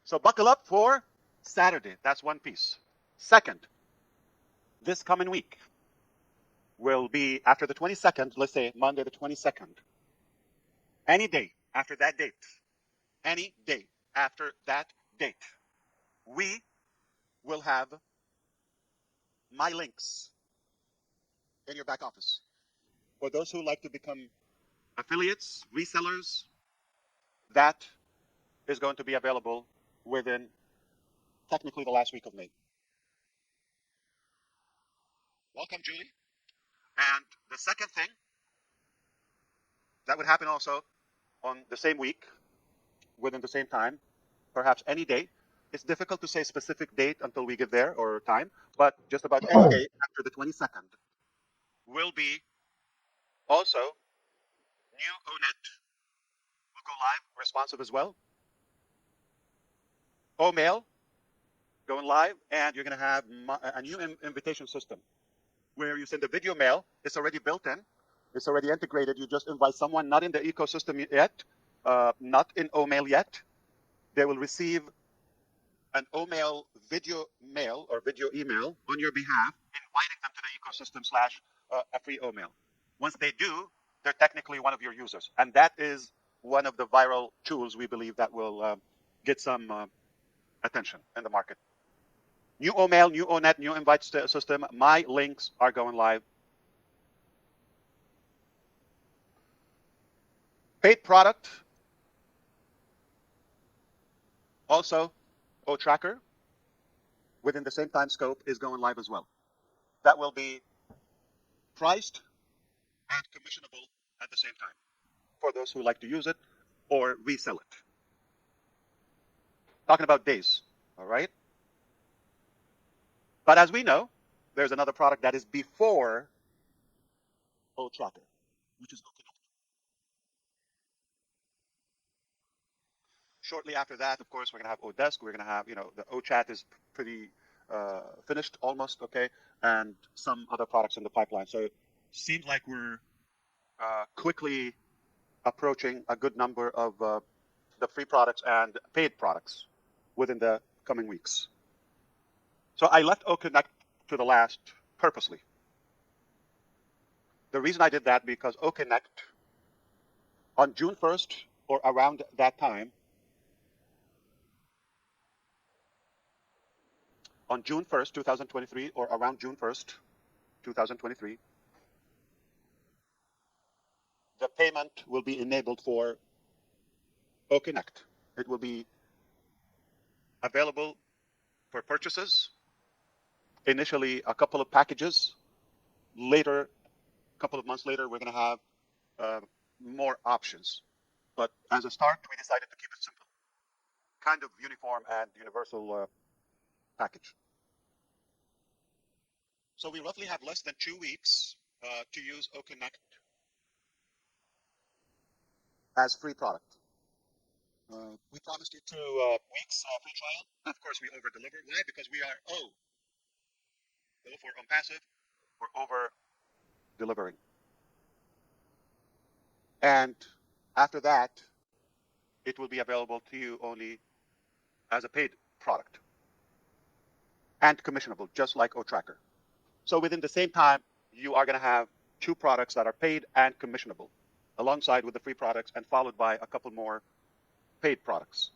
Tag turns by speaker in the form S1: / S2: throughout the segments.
S1: So buckle up for Saturday. That's one piece. Second, this coming week will be after the 22nd, let's say Monday the 22nd. Any day after that date, any day after that date, we will have my links in your back office. For those who like to become affiliates, resellers, that is going to be available within technically the last week of May. Welcome, Julie. And the second thing that would happen also on the same week, within the same time, perhaps any day. It's difficult to say specific date until we get there or time, but just about any day after the 22nd will be also new ONET will go live, responsive as well. OMail going live, and you're going to have a new invitation system where you send a video mail. It's already built in. It's already integrated. You just invite someone not in the ecosystem yet, not in OMail yet. They will receive an OMail video mail or video email on your behalf, inviting them to the ecosystem / a free OMail. Once they do, they're technically one of your users. And that is one of the viral tools we believe that will get some attention in the market. New OMail, new ONET, new invite system. My links are going live. Paid product. Also, OTracker within the same time scope is going live as well. That will be priced and commissionable at the same time for those who like to use it or resell it. Talking about days, all right? But as we know, there's another product that is before OTracker, which is OConnect. Shortly after that, of course, we're going to have Odesk. We're going to have, the OChat is pretty finished almost, okay, and some other products in the pipeline. So it seems like we're quickly approaching a good number of the free products and paid products within the coming weeks. So I left OConnect to the last purposely. The reason I did that because OConnect on June 1st or around that time, on June 1st, 2023, or around June 1st, 2023, the payment will be enabled for OConnect. It will be available for purchases. Initially, a couple of packages. Later, a couple of months later, we're going to have more options. But as a start, we decided to keep it simple. Kind of uniform and universal package. So we roughly have less than 2 weeks to use OConnect as free product. We promised you 2 weeks free trial. Of course, we over-delivered. Why? Because we are O for Onpassive. We're over-delivering. And after that, it will be available to you only as a paid product and commissionable, just like OTracker. So within the same time, you are going to have 2 products that are paid and commissionable, alongside with the free products, and followed by a couple more paid products.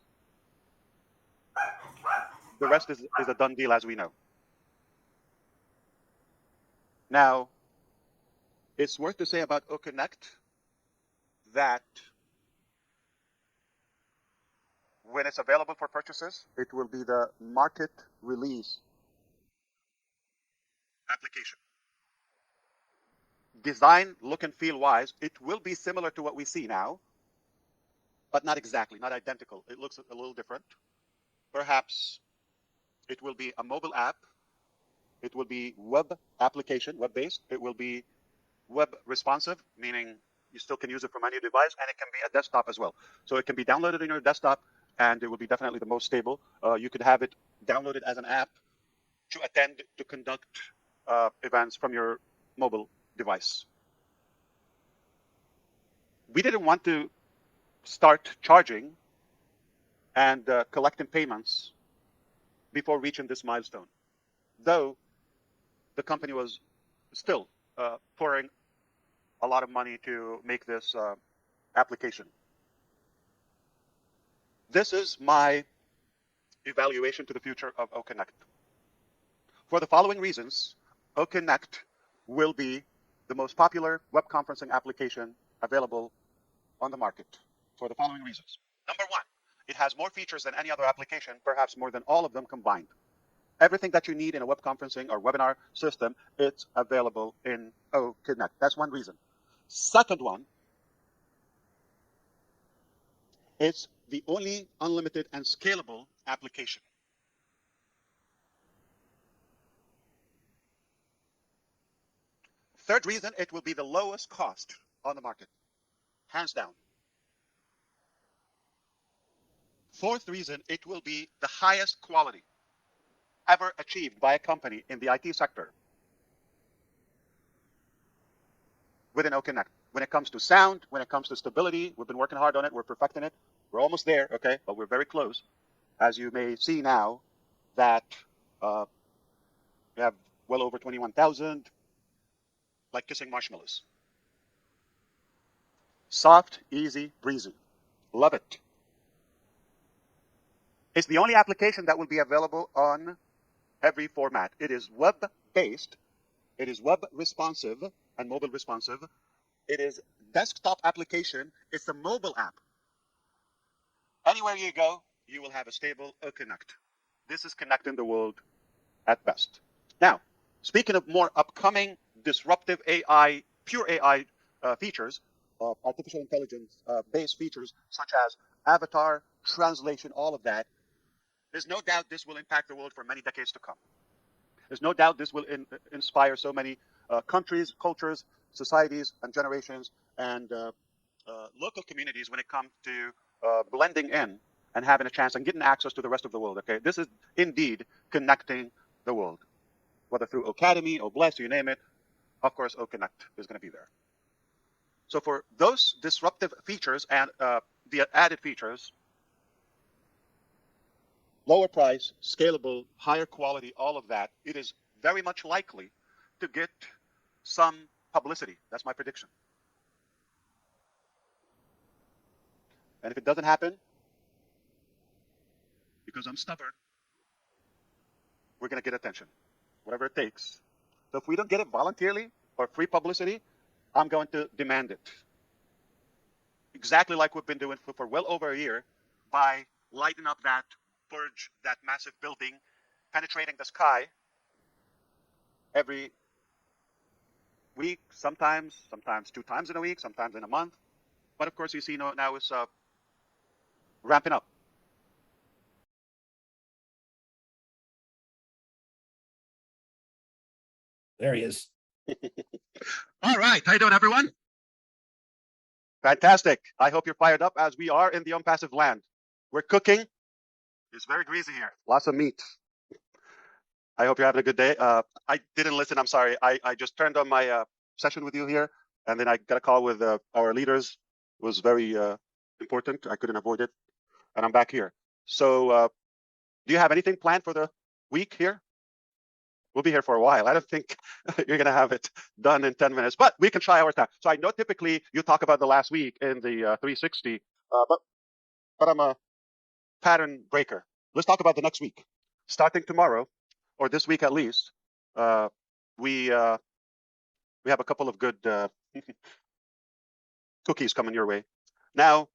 S1: The rest is a done deal, as we know. Now, it's worth to say about OConnect that when it's available for purchases, it will be the market release application. Design, look and feel wise, it will be similar to what we see now, but not exactly, not identical. It looks a little different. Perhaps it will be a mobile app. It will be web application, web-based. It will be web responsive, meaning you still can use it from any device, and it can be a desktop as well. So it can be downloaded on your desktop, and it will be definitely the most stable. You could have it downloaded as an app to attend, to conduct events from your mobile device. We didn't want to start charging and collecting payments before reaching this milestone, though the company was still pouring a lot of money to make this application. This is my evaluation to the future of OConnect. For the following reasons, OConnect will be the most popular web conferencing application available on the market for the following reasons. Number one, it has more features than any other application, perhaps more than all of them combined. Everything that you need in a web conferencing or webinar system, it's available in OConnect. That's one reason. Second one, it's the only unlimited and scalable application. Third reason, it will be the lowest cost on the market, hands down. Fourth reason, it will be the highest quality ever achieved by a company in the IT sector within OConnect. When it comes to sound, when it comes to stability, we've been working hard on it, we're perfecting it. We're almost there, okay, but we're very close. As you may see now that we have well over 21,000, like kissing marshmallows. Soft, easy, breezy. Love it. It's the only application that will be available on every format. It is web-based. It is web responsive and mobile responsive. It is desktop application. It's a mobile app. Anywhere you go, you will have a stable OConnect. This is connecting the world at best. Now, speaking of more upcoming disruptive AI, pure AI features, artificial intelligence based features such as avatar, translation, all of that, there's no doubt this will impact the world for many decades to come. There's no doubt this will inspire so many countries, cultures, societies, and generations, and local communities when it comes to blending in and having a chance and getting access to the rest of the world. Okay, this is indeed connecting the world, whether through Academy or Bless, you name it. Of course, OConnect is going to be there. So for those disruptive features and the added features, lower price, scalable, higher quality, all of that, it is very much likely to get some publicity. That's my prediction. And if it doesn't happen, because I'm stubborn, we're going to get attention, whatever it takes. So if we don't get it voluntarily or free publicity, I'm going to demand it. Exactly like we've been doing for well over a year by lighting up that Burj, that massive building, penetrating the sky every week, sometimes 2 times in a week, sometimes in a month. But of course, you see now it's ramping up.
S2: There he is.
S1: All right. How you doing, everyone? Fantastic. I hope you're fired up as we are in the Unpassive land. We're cooking. It's very greasy here. Lots of meat. I hope you're having a good day. I didn't listen. I'm sorry. I just turned on my session with you here, and then I got a call with our leaders. It was very important. I couldn't avoid it. And I'm back here. So do you have anything planned for the week here? We'll be here for a while. I don't think you're going to have it done in 10 minutes, but we can try our time. So I know typically you talk about the last week in the 360, but I'm a pattern breaker. Let's talk about the next week. Starting tomorrow, or this week at least, we have a couple of good cookies coming your way. Now,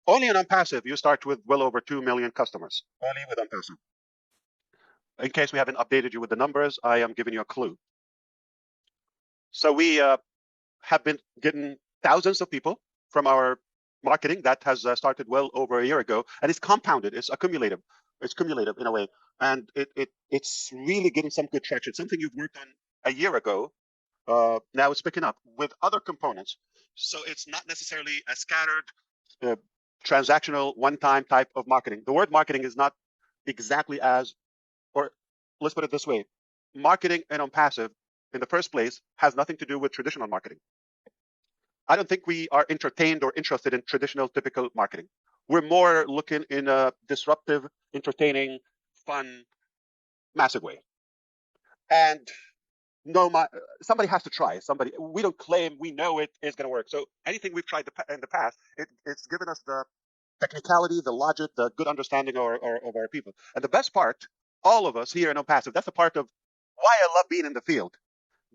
S1: only in Onpassive, you start with well over 2 million customers. Only with Onpassive. In case we haven't updated you with the numbers, I am giving you a clue. So we have been getting thousands of people from our marketing that has started well over a year ago, and it's compounded, it's accumulative. It's cumulative in a way, and it's really getting some good traction. Something you've worked on a year ago, now it's picking up with other components. So it's not necessarily a scattered, transactional, one-time type of marketing. The word marketing is not exactly as, or let's put it this way, marketing and Onpassive in the first place has nothing to do with traditional marketing. I don't think we are entertained or interested in traditional, typical marketing. We're more looking in a disruptive, entertaining, fun, massive way. And no, somebody has to try. We don't claim we know it is going to work. So anything we've tried in the past, it's given us the technicality, the logic, the good understanding of our people. And the best part, all of us here in Onpassive, that's the part of why I love being in the field.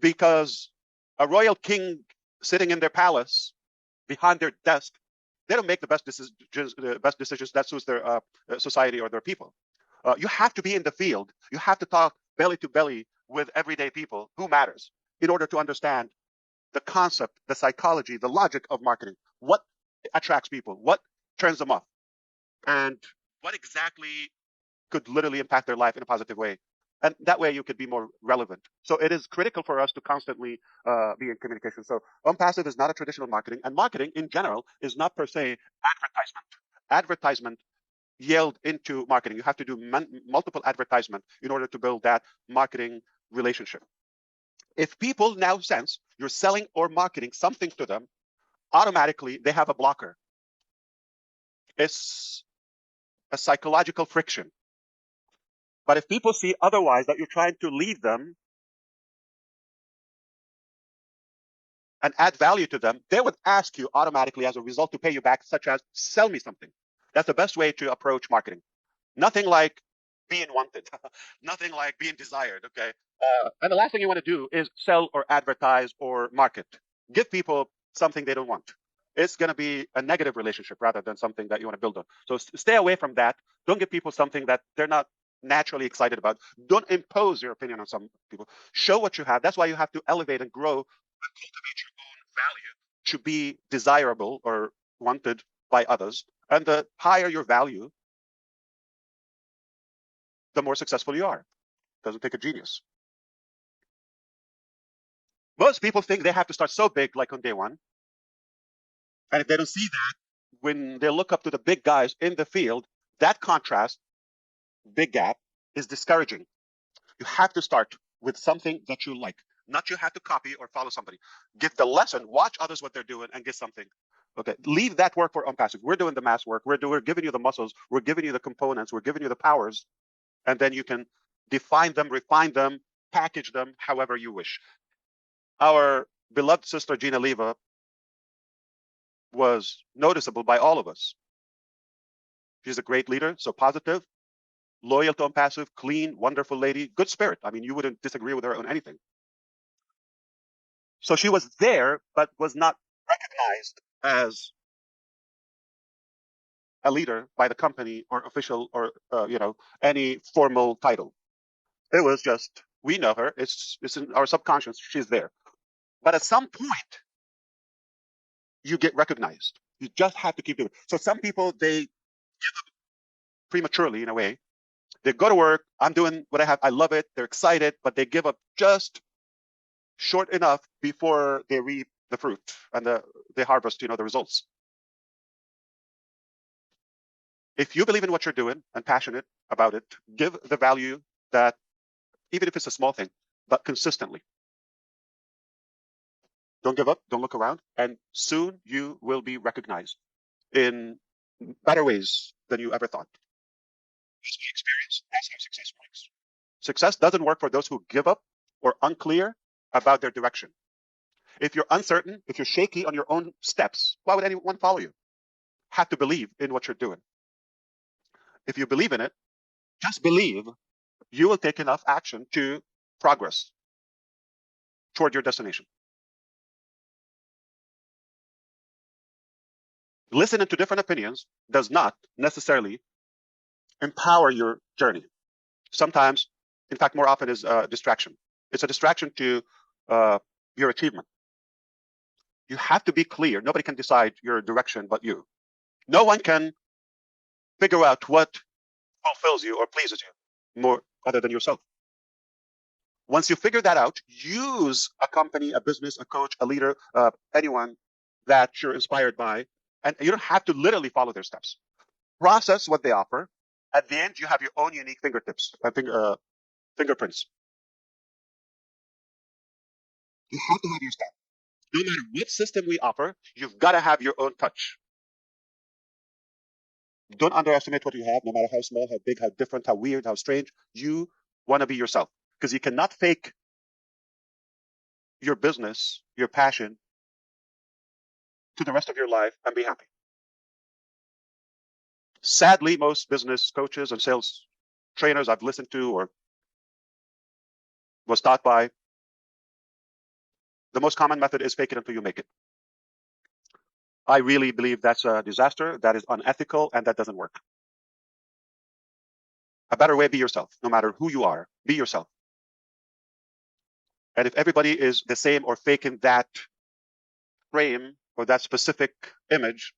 S1: Because a royal king sitting in their palace behind their desk, they don't make the best decisions that suits their society or their people. You have to be in the field. You have to talk belly to belly with everyday people who matters in order to understand the concept, the psychology, the logic of marketing. What attracts people? What turns them off? And what exactly could literally impact their life in a positive way? And that way you could be more relevant. So it is critical for us to constantly be in communication. So Unpassive is not a traditional marketing, and marketing in general is not per se advertisement. Advertisement yield into marketing. You have to do multiple advertisement in order to build that marketing relationship. If people now sense you're selling or marketing something to them, automatically they have a blocker. It's a psychological friction. But if people see otherwise, that you're trying to lead them and add value to them, they would ask you automatically as a result to pay you back, such as sell me something. That's the best way to approach marketing. Nothing like being wanted, nothing like being desired. Okay. And the last thing you want to do is sell or advertise or market. Give people something they don't want. It's going to be a negative relationship rather than something that you want to build on. So stay away from that. Don't give people something that they're not naturally excited about. Don't impose your opinion on some people. Show what you have. That's why you have to elevate and grow and cultivate your own value to be desirable or wanted by others. And the higher your value, the more successful you are. Doesn't take a genius. Most people think they have to start so big, like on day one. And if they don't see that, when they look up to the big guys in the field, that contrast, big gap, is discouraging. You have to start with something that you like. Not you have to copy or follow somebody. Get the lesson, watch others what they're doing, and get something. Okay, leave that work for Unpassive. We're doing the mass work. We're giving you the muscles. We're giving you the components. We're giving you the powers, and then you can define them, refine them, package them however you wish. Our beloved sister Gina Leva was noticeable by all of us. She's a great leader, so positive, loyal to Unpassive, clean, wonderful lady, good spirit. I mean, you wouldn't disagree with her on anything. So she was there, but was not recognized as a leader by the company or official or any formal title. It was just we know her. It's in our subconscious. She's there, but at some point you get recognized. You just have to keep doing it. So some people they give up prematurely in a way. They go to work. I'm doing what I have. I love it. They're excited, but they give up just short enough before they reap the fruit and they harvest, the results. If you believe in what you're doing and passionate about it, give the value that, even if it's a small thing, but consistently. Don't give up. Don't look around. And soon you will be recognized in better ways than you ever thought. That's my experience. That's how success works. Success doesn't work for those who give up or unclear about their direction. If you're uncertain, if you're shaky on your own steps, why would anyone follow you? Have to believe in what you're doing. If you believe in it, just believe you will take enough action to progress toward your destination. Listening to different opinions does not necessarily empower your journey. Sometimes, in fact, more often is a distraction. It's a distraction to your achievement. You have to be clear. Nobody can decide your direction but you. No one can figure out what fulfills you or pleases you more other than yourself. Once you figure that out, use a company, a business, a coach, a leader, anyone that you're inspired by, and you don't have to literally follow their steps. Process what they offer. At the end, you have your own unique fingertips, fingerprints. You have to have your style. No matter what system we offer, you've got to have your own touch. Don't underestimate what you have, no matter how small, how big, how different, how weird, how strange. You want to be yourself, because you cannot fake your business, your passion, to the rest of your life and be happy. Sadly, most business coaches and sales trainers I've listened to or was taught by, the most common method is fake it until you make it. I really believe that's a disaster, that is unethical, and that doesn't work. A better way, be yourself. No matter who you are, be yourself. And if everybody is the same or faking that frame or that specific image,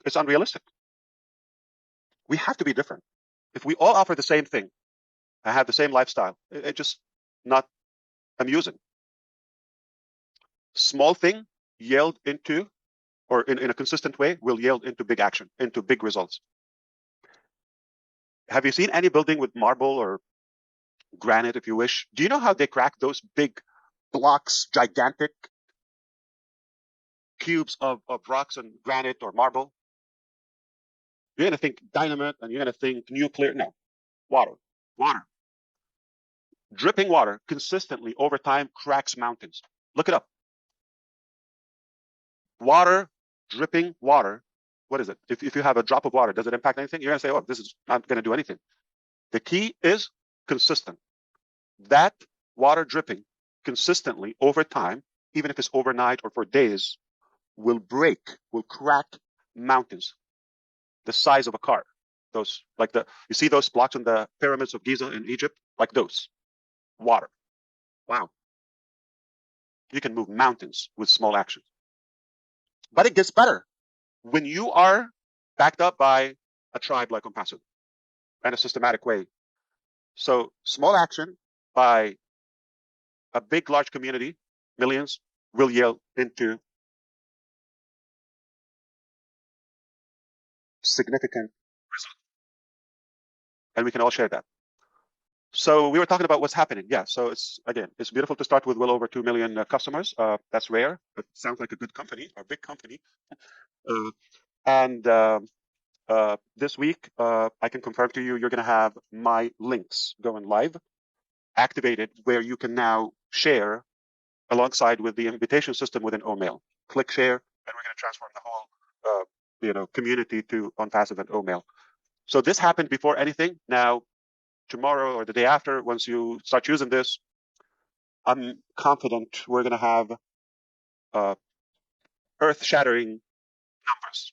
S1: it's unrealistic. We have to be different. If we all offer the same thing and have the same lifestyle, it's just not amusing. Small thing yield into, or in a consistent way, will yield into big action, into big results. Have you seen any building with marble or granite, if you wish? Do you know how they crack those big blocks, gigantic cubes of rocks and granite or marble? You're going to think dynamite and you're going to think nuclear. No, water. Water. Dripping water consistently over time cracks mountains. Look it up. Water, dripping water. What is it? If you have a drop of water, does it impact anything? You're going to say, oh, this is not going to do anything. The key is consistent. That water dripping consistently over time, even if it's overnight or for days, will crack mountains the size of a car. Those, like you see those blocks in the pyramids of Giza in Egypt? Like those. Water. Wow. You can move mountains with small actions. But it gets better when you are backed up by a tribe like Onpassive and a systematic way. So small action by a big, large community, millions, will yield into significant results. And we can all share that. So we were talking about what's happening. Yeah. So it's beautiful to start with well over 2 million customers. That's rare, but sounds like a good company, or big company. And this week, I can confirm to you, you're going to have my links going live, activated, where you can now share alongside with the invitation system within Omail. Click share, and we're going to transform the whole community to Onpassive and Omail. So this happened before anything. Now, tomorrow or the day after, once you start using this, I'm confident we're going to have earth-shattering numbers.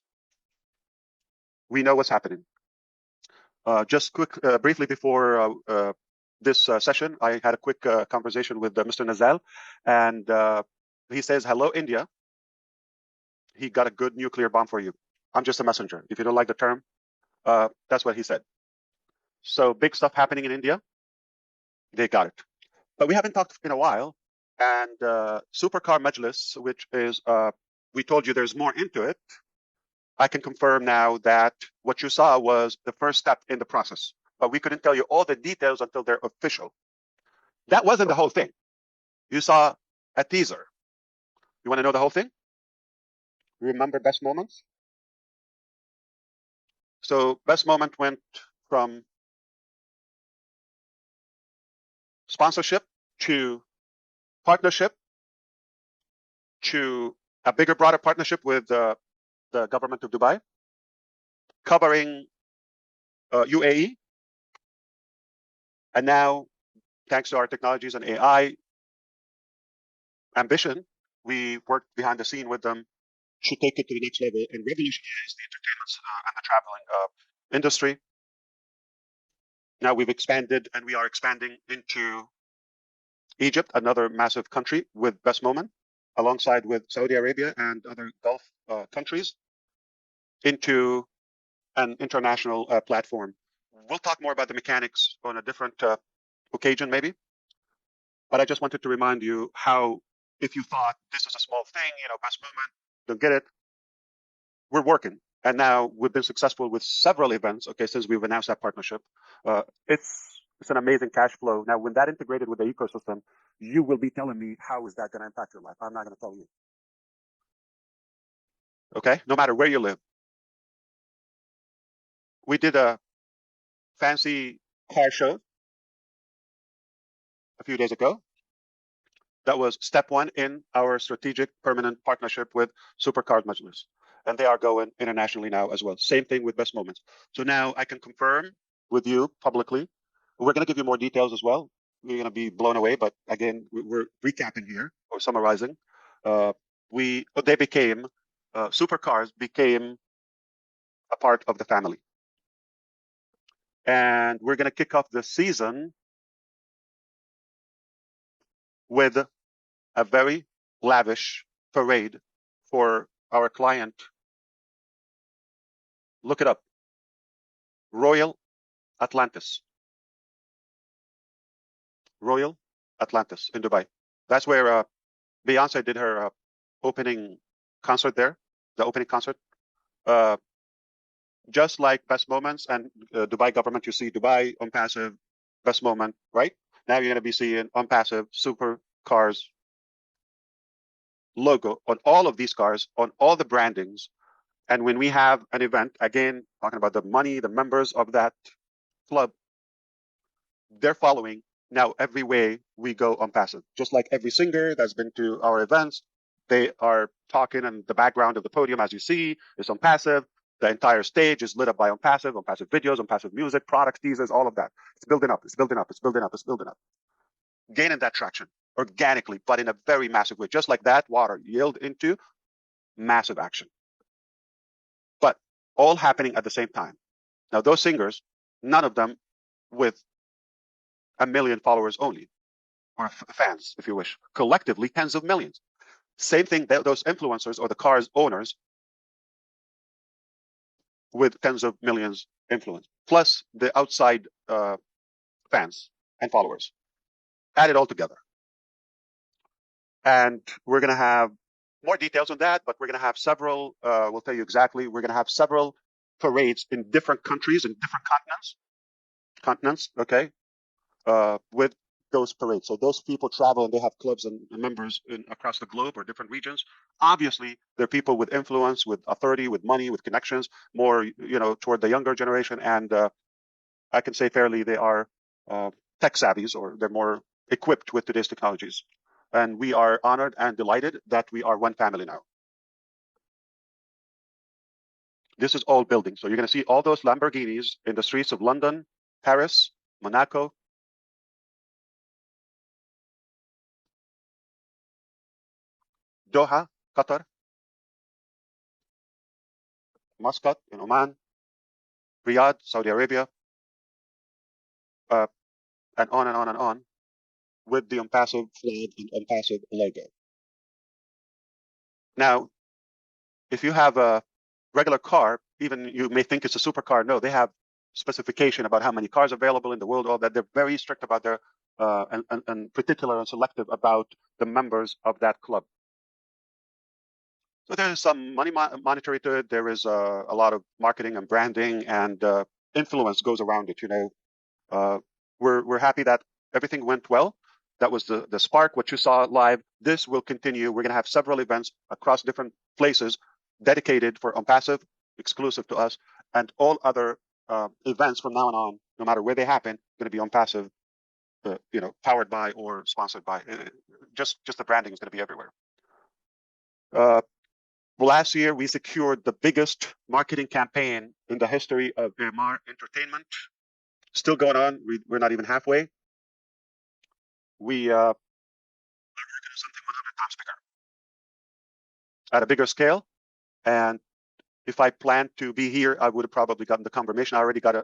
S1: We know what's happening. Just briefly before this session, I had a quick conversation with Mr. Nazal, and he says, hello, India. He got a good nuclear bomb for you. I'm just a messenger. If you don't like the term, that's what he said. So big stuff happening in India. They got it. But we haven't talked in a while. And Supercar Majlis, which is, we told you there's more into it. I can confirm now that what you saw was the first step in the process. But we couldn't tell you all the details until they're official. That wasn't the whole thing. You saw a teaser. You want to know the whole thing? Remember best moments? So best moment went from sponsorship to partnership to a bigger, broader partnership with the government of Dubai, covering UAE. And now, thanks to our technologies and AI ambition, we worked behind the scene with them to take it to the next level and revolutionize the entertainment and the traveling industry. Now we've expanded, and we are expanding into Egypt, another massive country with best moment, alongside with Saudi Arabia and other Gulf countries, into an international platform. We'll talk more about the mechanics on a different occasion, maybe. But I just wanted to remind you how, if you thought this is a small thing, best moment, don't get it. We're working. And now we've been successful with several events, since we've announced that partnership. It's an amazing cash flow. Now, when that integrated with the ecosystem, you will be telling me, how is that going to impact your life? I'm not going to tell you. Okay, no matter where you live. We did a fancy car show a few days ago. That was step one in our strategic permanent partnership with Supercars Majlis. And they are going internationally now as well. Same thing with Best Moments. So now I can confirm with you publicly. We're going to give you more details as well. You're going to be blown away. But again, we're recapping here or summarizing. Uh, they became, Supercars became a part of the family. And we're going to kick off the season with a very lavish parade for our client. Look it up. Royal Atlantis. Royal Atlantis in Dubai. That's where Beyonce did her opening concert there, the opening concert. Just like Best Moments and Dubai government, you see Dubai, Onpassive, Best Moment, right? Now you're going to be seeing Onpassive, Super Cars logo on all of these cars, on all the brandings. And when we have an event, again, talking about the money, the members of that club, they're following now every way we go Onpassive. Just like every singer that's been to our events, they are talking in the background of the podium, as you see, is Onpassive. The entire stage is lit up by Onpassive videos, Onpassive music, products, teasers, all of that. It's building up, it's building up, it's building up, it's building up. Gaining that traction organically, but in a very massive way. Just like that, water yield into massive action. But all happening at the same time. Now, those singers, none of them with a million followers only, or fans, if you wish. Collectively, tens of millions. Same thing, those influencers or the car's owners with tens of millions influence, plus the outside fans and followers. Add it all together. And we're going to have more details on that, but we're going to have several, we'll tell you exactly, we're going to have several parades in different countries, in different continents, okay, with those parades. So those people travel and they have clubs and members across the globe or different regions. Obviously, they're people with influence, with authority, with money, with connections, more, toward the younger generation. And I can say fairly they are tech savvies, or they're more equipped with today's technologies. And we are honored and delighted that we are one family now. This is all building. So you're going to see all those Lamborghinis in the streets of London, Paris, Monaco, Doha, Qatar, Muscat in Oman, Riyadh, Saudi Arabia, uh, and on and on and on, with the Onpassive flag and Onpassive logo. Now, if you have a regular car, even you may think it's a supercar. No, they have specification about how many cars available in the world. All that, they're very strict about their and particular and selective about the members of that club. So there is some money monetary to it. There is a lot of marketing and branding and influence goes around it. We're happy that everything went well. That was the spark. What you saw live. This will continue. We're going to have several events across different places dedicated for Onpassive, exclusive to us, and all other events from now on, no matter where they happen, going to be Onpassive, powered by or sponsored by. Just the branding is going to be everywhere. Last year, we secured the biggest marketing campaign in the history of AMR Entertainment. Still going on. We're not even halfway. We are working on something 100 times bigger, at a bigger scale. And if I planned to be here, I would have probably gotten the confirmation. I already got to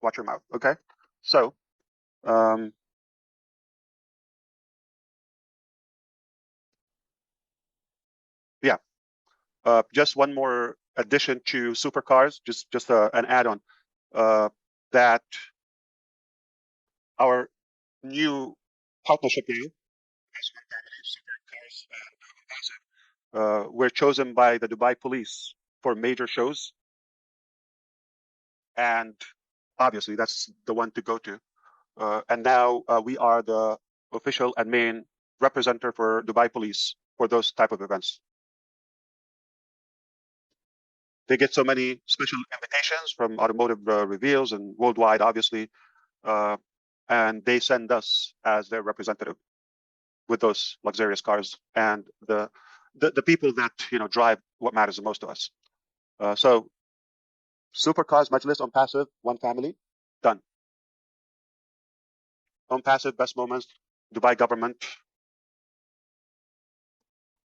S1: watch your mouth. Okay. So, yeah. Just one more addition to supercars, just an add-on, that our new partnership now, we're chosen by the Dubai police for major shows. And obviously that's the one to go to. And now we are the official and main representative for Dubai police for those type of events. They get so many special invitations from automotive reveals and worldwide, obviously, and they send us as their representative with those luxurious cars and the people that drive what matters the most to us. So supercars, Majlis, Onpassive, one family, done. Onpassive, best moments, Dubai government,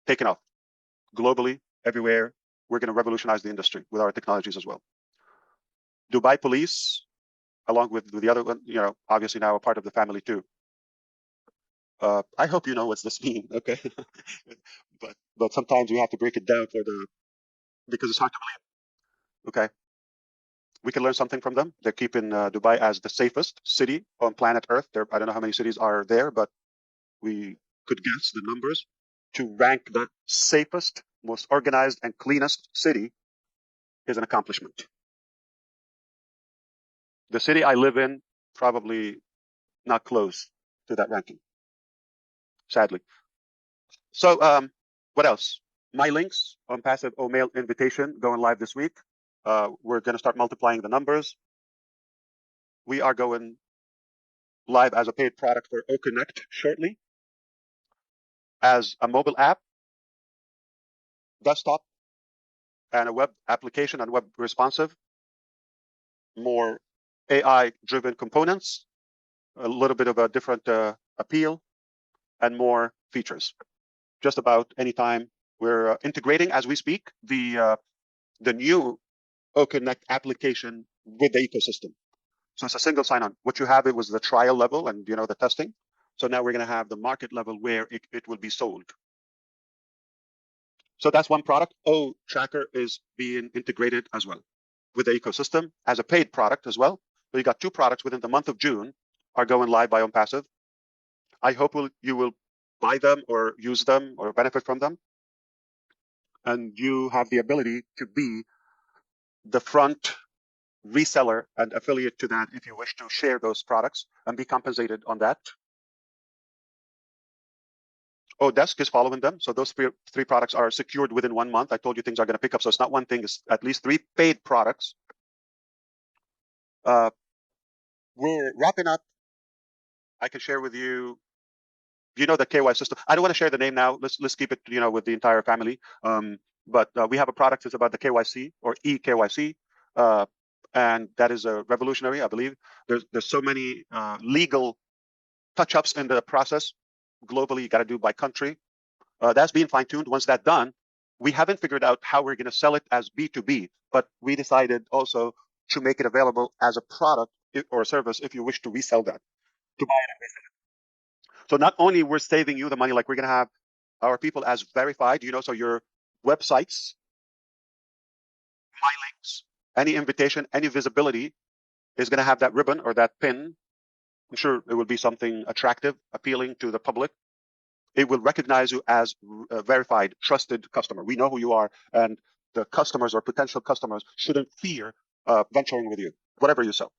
S1: taken off globally, everywhere. We're going to revolutionize the industry with our technologies as well. Dubai police, along with the other one, obviously now a part of the family too. I hope you know what's this mean, okay? but sometimes we have to break it down because it's hard to believe, okay? We can learn something from them. They're keeping Dubai as the safest city on planet Earth. I don't know how many cities are there, but we could guess the numbers. To rank the safest, most organized, and cleanest city is an accomplishment. The city I live in, probably not close to that ranking, sadly. So what else? My links on Passive mail invitation going live this week. We're going to start multiplying the numbers. We are going live as a paid product for OConnect shortly, as a mobile app, desktop, and a web application and web responsive. More AI-driven components, a little bit of a different appeal, and more features. Just about any time we're integrating, as we speak, the new OConnect application with the ecosystem. So it's a single sign-on. What you have, it was the trial level and the testing. So now we're going to have the market level where it will be sold. So that's one product. Tracker is being integrated as well with the ecosystem as a paid product as well. So you got two products within the month of June are going live by Onpassive. I hope you will buy them or use them or benefit from them. And you have the ability to be the front reseller and affiliate to that if you wish to share those products and be compensated on that. Desk is following them. So those three products are secured within 1 month. I told you things are going to pick up. So it's not one thing, it's at least 3 paid products. We're wrapping up. I can share with you, the KYC system. I don't want to share the name now. Let's keep it, with the entire family. But we have a product that's about the KYC or eKYC. And that is a revolutionary, I believe. There's so many legal touch-ups in the process. Globally, you got to do by country. That's being fine-tuned. Once that's done, we haven't figured out how we're going to sell it as B2B, but we decided also to make it available as a product or a service if you wish to resell that, to buy it and resell it. So not only we're saving you the money, like we're going to have our people as verified, so your websites, my links, any invitation, any visibility is going to have that ribbon or that pin. I'm sure it will be something attractive, appealing to the public. It will recognize you as a verified, trusted customer. We know who you are, and the customers or potential customers shouldn't fear venturing with you, whatever you sell.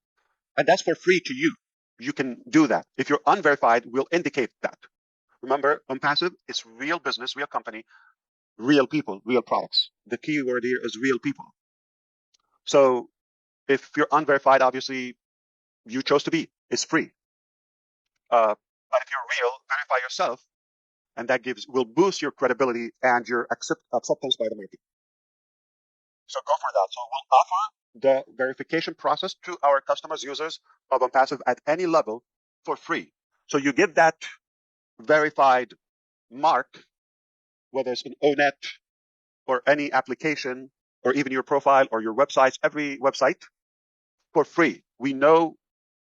S1: And that's for free to you. You can do that. If you're unverified, we'll indicate that. Remember, Onpassive is real business, real company, real people, real products. The key word here is real people. So if you're unverified, obviously you chose to be. It's free. But if you're real, verify yourself, and that will boost your credibility and your acceptance by the market. So go for that. So we'll offer the verification process to our customers, users of Onpassive at any level for free. So you get that verified mark, whether it's an ONET or any application or even your profile or your websites, every website, for free. We know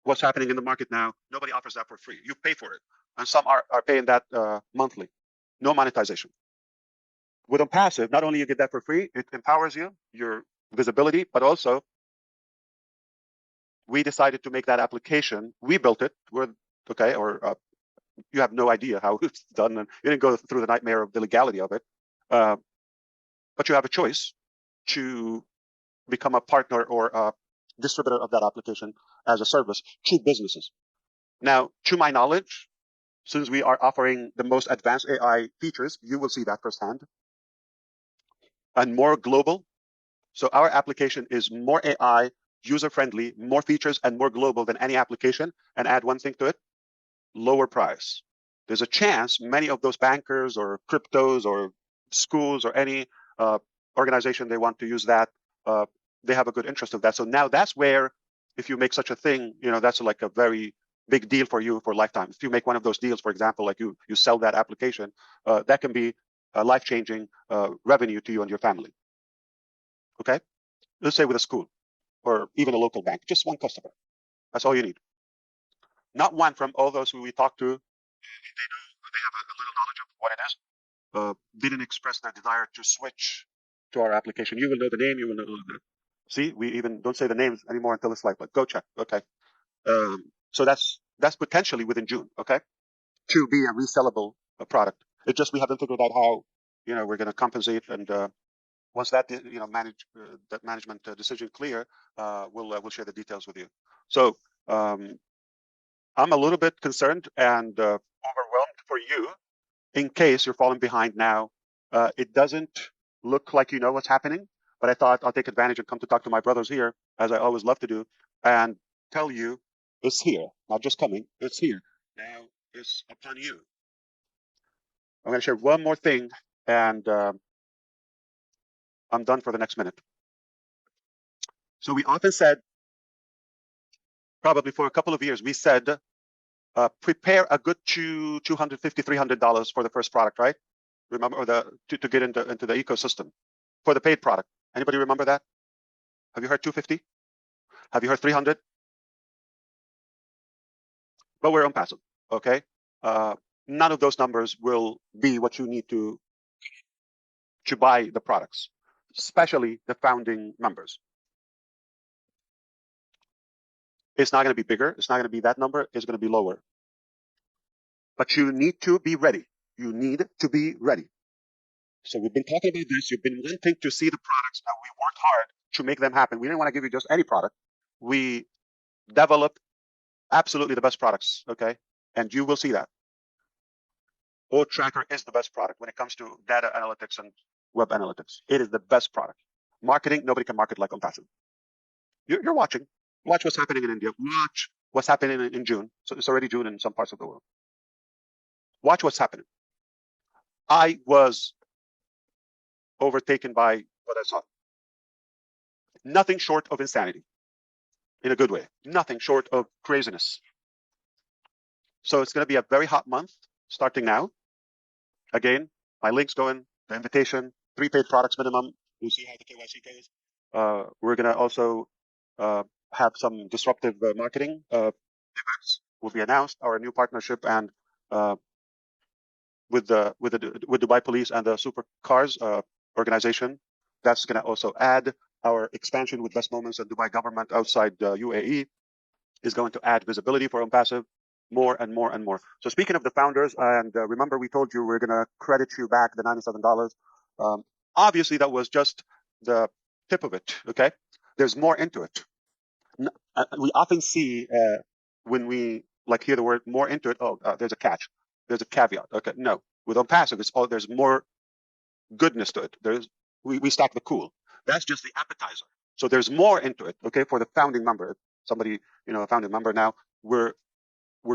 S1: what's happening in the market now. Nobody offers that for free. You pay for it. And some are paying that monthly. No monetization. With Onpassive, not only you get that for free, it empowers you, your visibility, but also we decided to make that application. We built it. You have no idea how it's done, and you didn't go through the nightmare of the legality of it. But you have a choice to become a partner or a distributor of that application as a service to businesses. Now, to my knowledge, since we are offering the most advanced AI features, you will see that firsthand. And more global, So our application is more AI, user-friendly, more features, and more global than any application. And add one thing to it, lower price. There's a chance many of those bankers or cryptos or schools or any organization they want to use that, they have a good interest of that. So now that's where, if you make such a thing, that's like a very big deal for you for lifetime. If you make one of those deals, for example, like you sell that application, that can be a life-changing revenue to you and your family. Okay? Let's say with a school or even a local bank, just one customer. That's all you need. Not one from all those who we talked to. They have a little knowledge of what it is. Didn't express their desire to switch to our application. You will know the name. You will know all of that. See, we even don't say the names anymore until it's like, but go check. Okay. So that's potentially within June. Okay. To be a resellable product. It's just we haven't figured out how, we're going to compensate. And once that, that management decision clear, we'll share the details with you. So I'm a little bit concerned and overwhelmed for you in case you're falling behind now. It doesn't look like you know what's happening, but I thought I'll take advantage and come to talk to my brothers here, as I always love to do, and tell you it's here, not just coming, it's here. Now it's upon you. I'm going to share one more thing, and I'm done for the next minute. So we often said, probably for a couple of years, we said, prepare a good $250, $300 for the first product, right? Remember, or to get into the ecosystem for the paid product. Anybody remember that? Have you heard 250? Have you heard 300? But we're Onpassive, okay? None of those numbers will be what you need to buy the products, especially the founding members. It's not going to be bigger. It's not going to be that number. It's going to be lower. But you need to be ready. You need to be ready. So we've been talking about this. You've been wanting to see the products. Now we worked hard to make them happen. We didn't want to give you just any product. We developed absolutely the best products, okay? And you will see that. Tracker is the best product when it comes to data analytics and web analytics. It is the best product. Marketing, nobody can market like Onpassive. You're watching. Watch what's happening in India. Watch what's happening in June. So it's already June in some parts of the world. Watch what's happening. I was overtaken by what I saw. Nothing short of insanity. In a good way. Nothing short of craziness. So it's going to be a very hot month starting now. Again, my link's going, the invitation, 3 paid products minimum. We'll see how the KYC goes. We're going to also have some disruptive marketing events will be announced. Our new partnership and with Dubai Police and the Supercars organization. That's going to also add our expansion with Best Moments and Dubai government outside UAE is going to add visibility for Onpassive more and more and more. So speaking of the founders, and remember we told you we're going to credit you back the $97. Obviously, that was just the tip of it, okay? There's more into it. We often see when we hear the word more into it, there's a catch. There's a caveat. Okay, no. With Onpassive, there's more goodness to it. We stack the cool. That's just the appetizer. So there's more into it, okay, for the founding member. Somebody, a founding member now, we're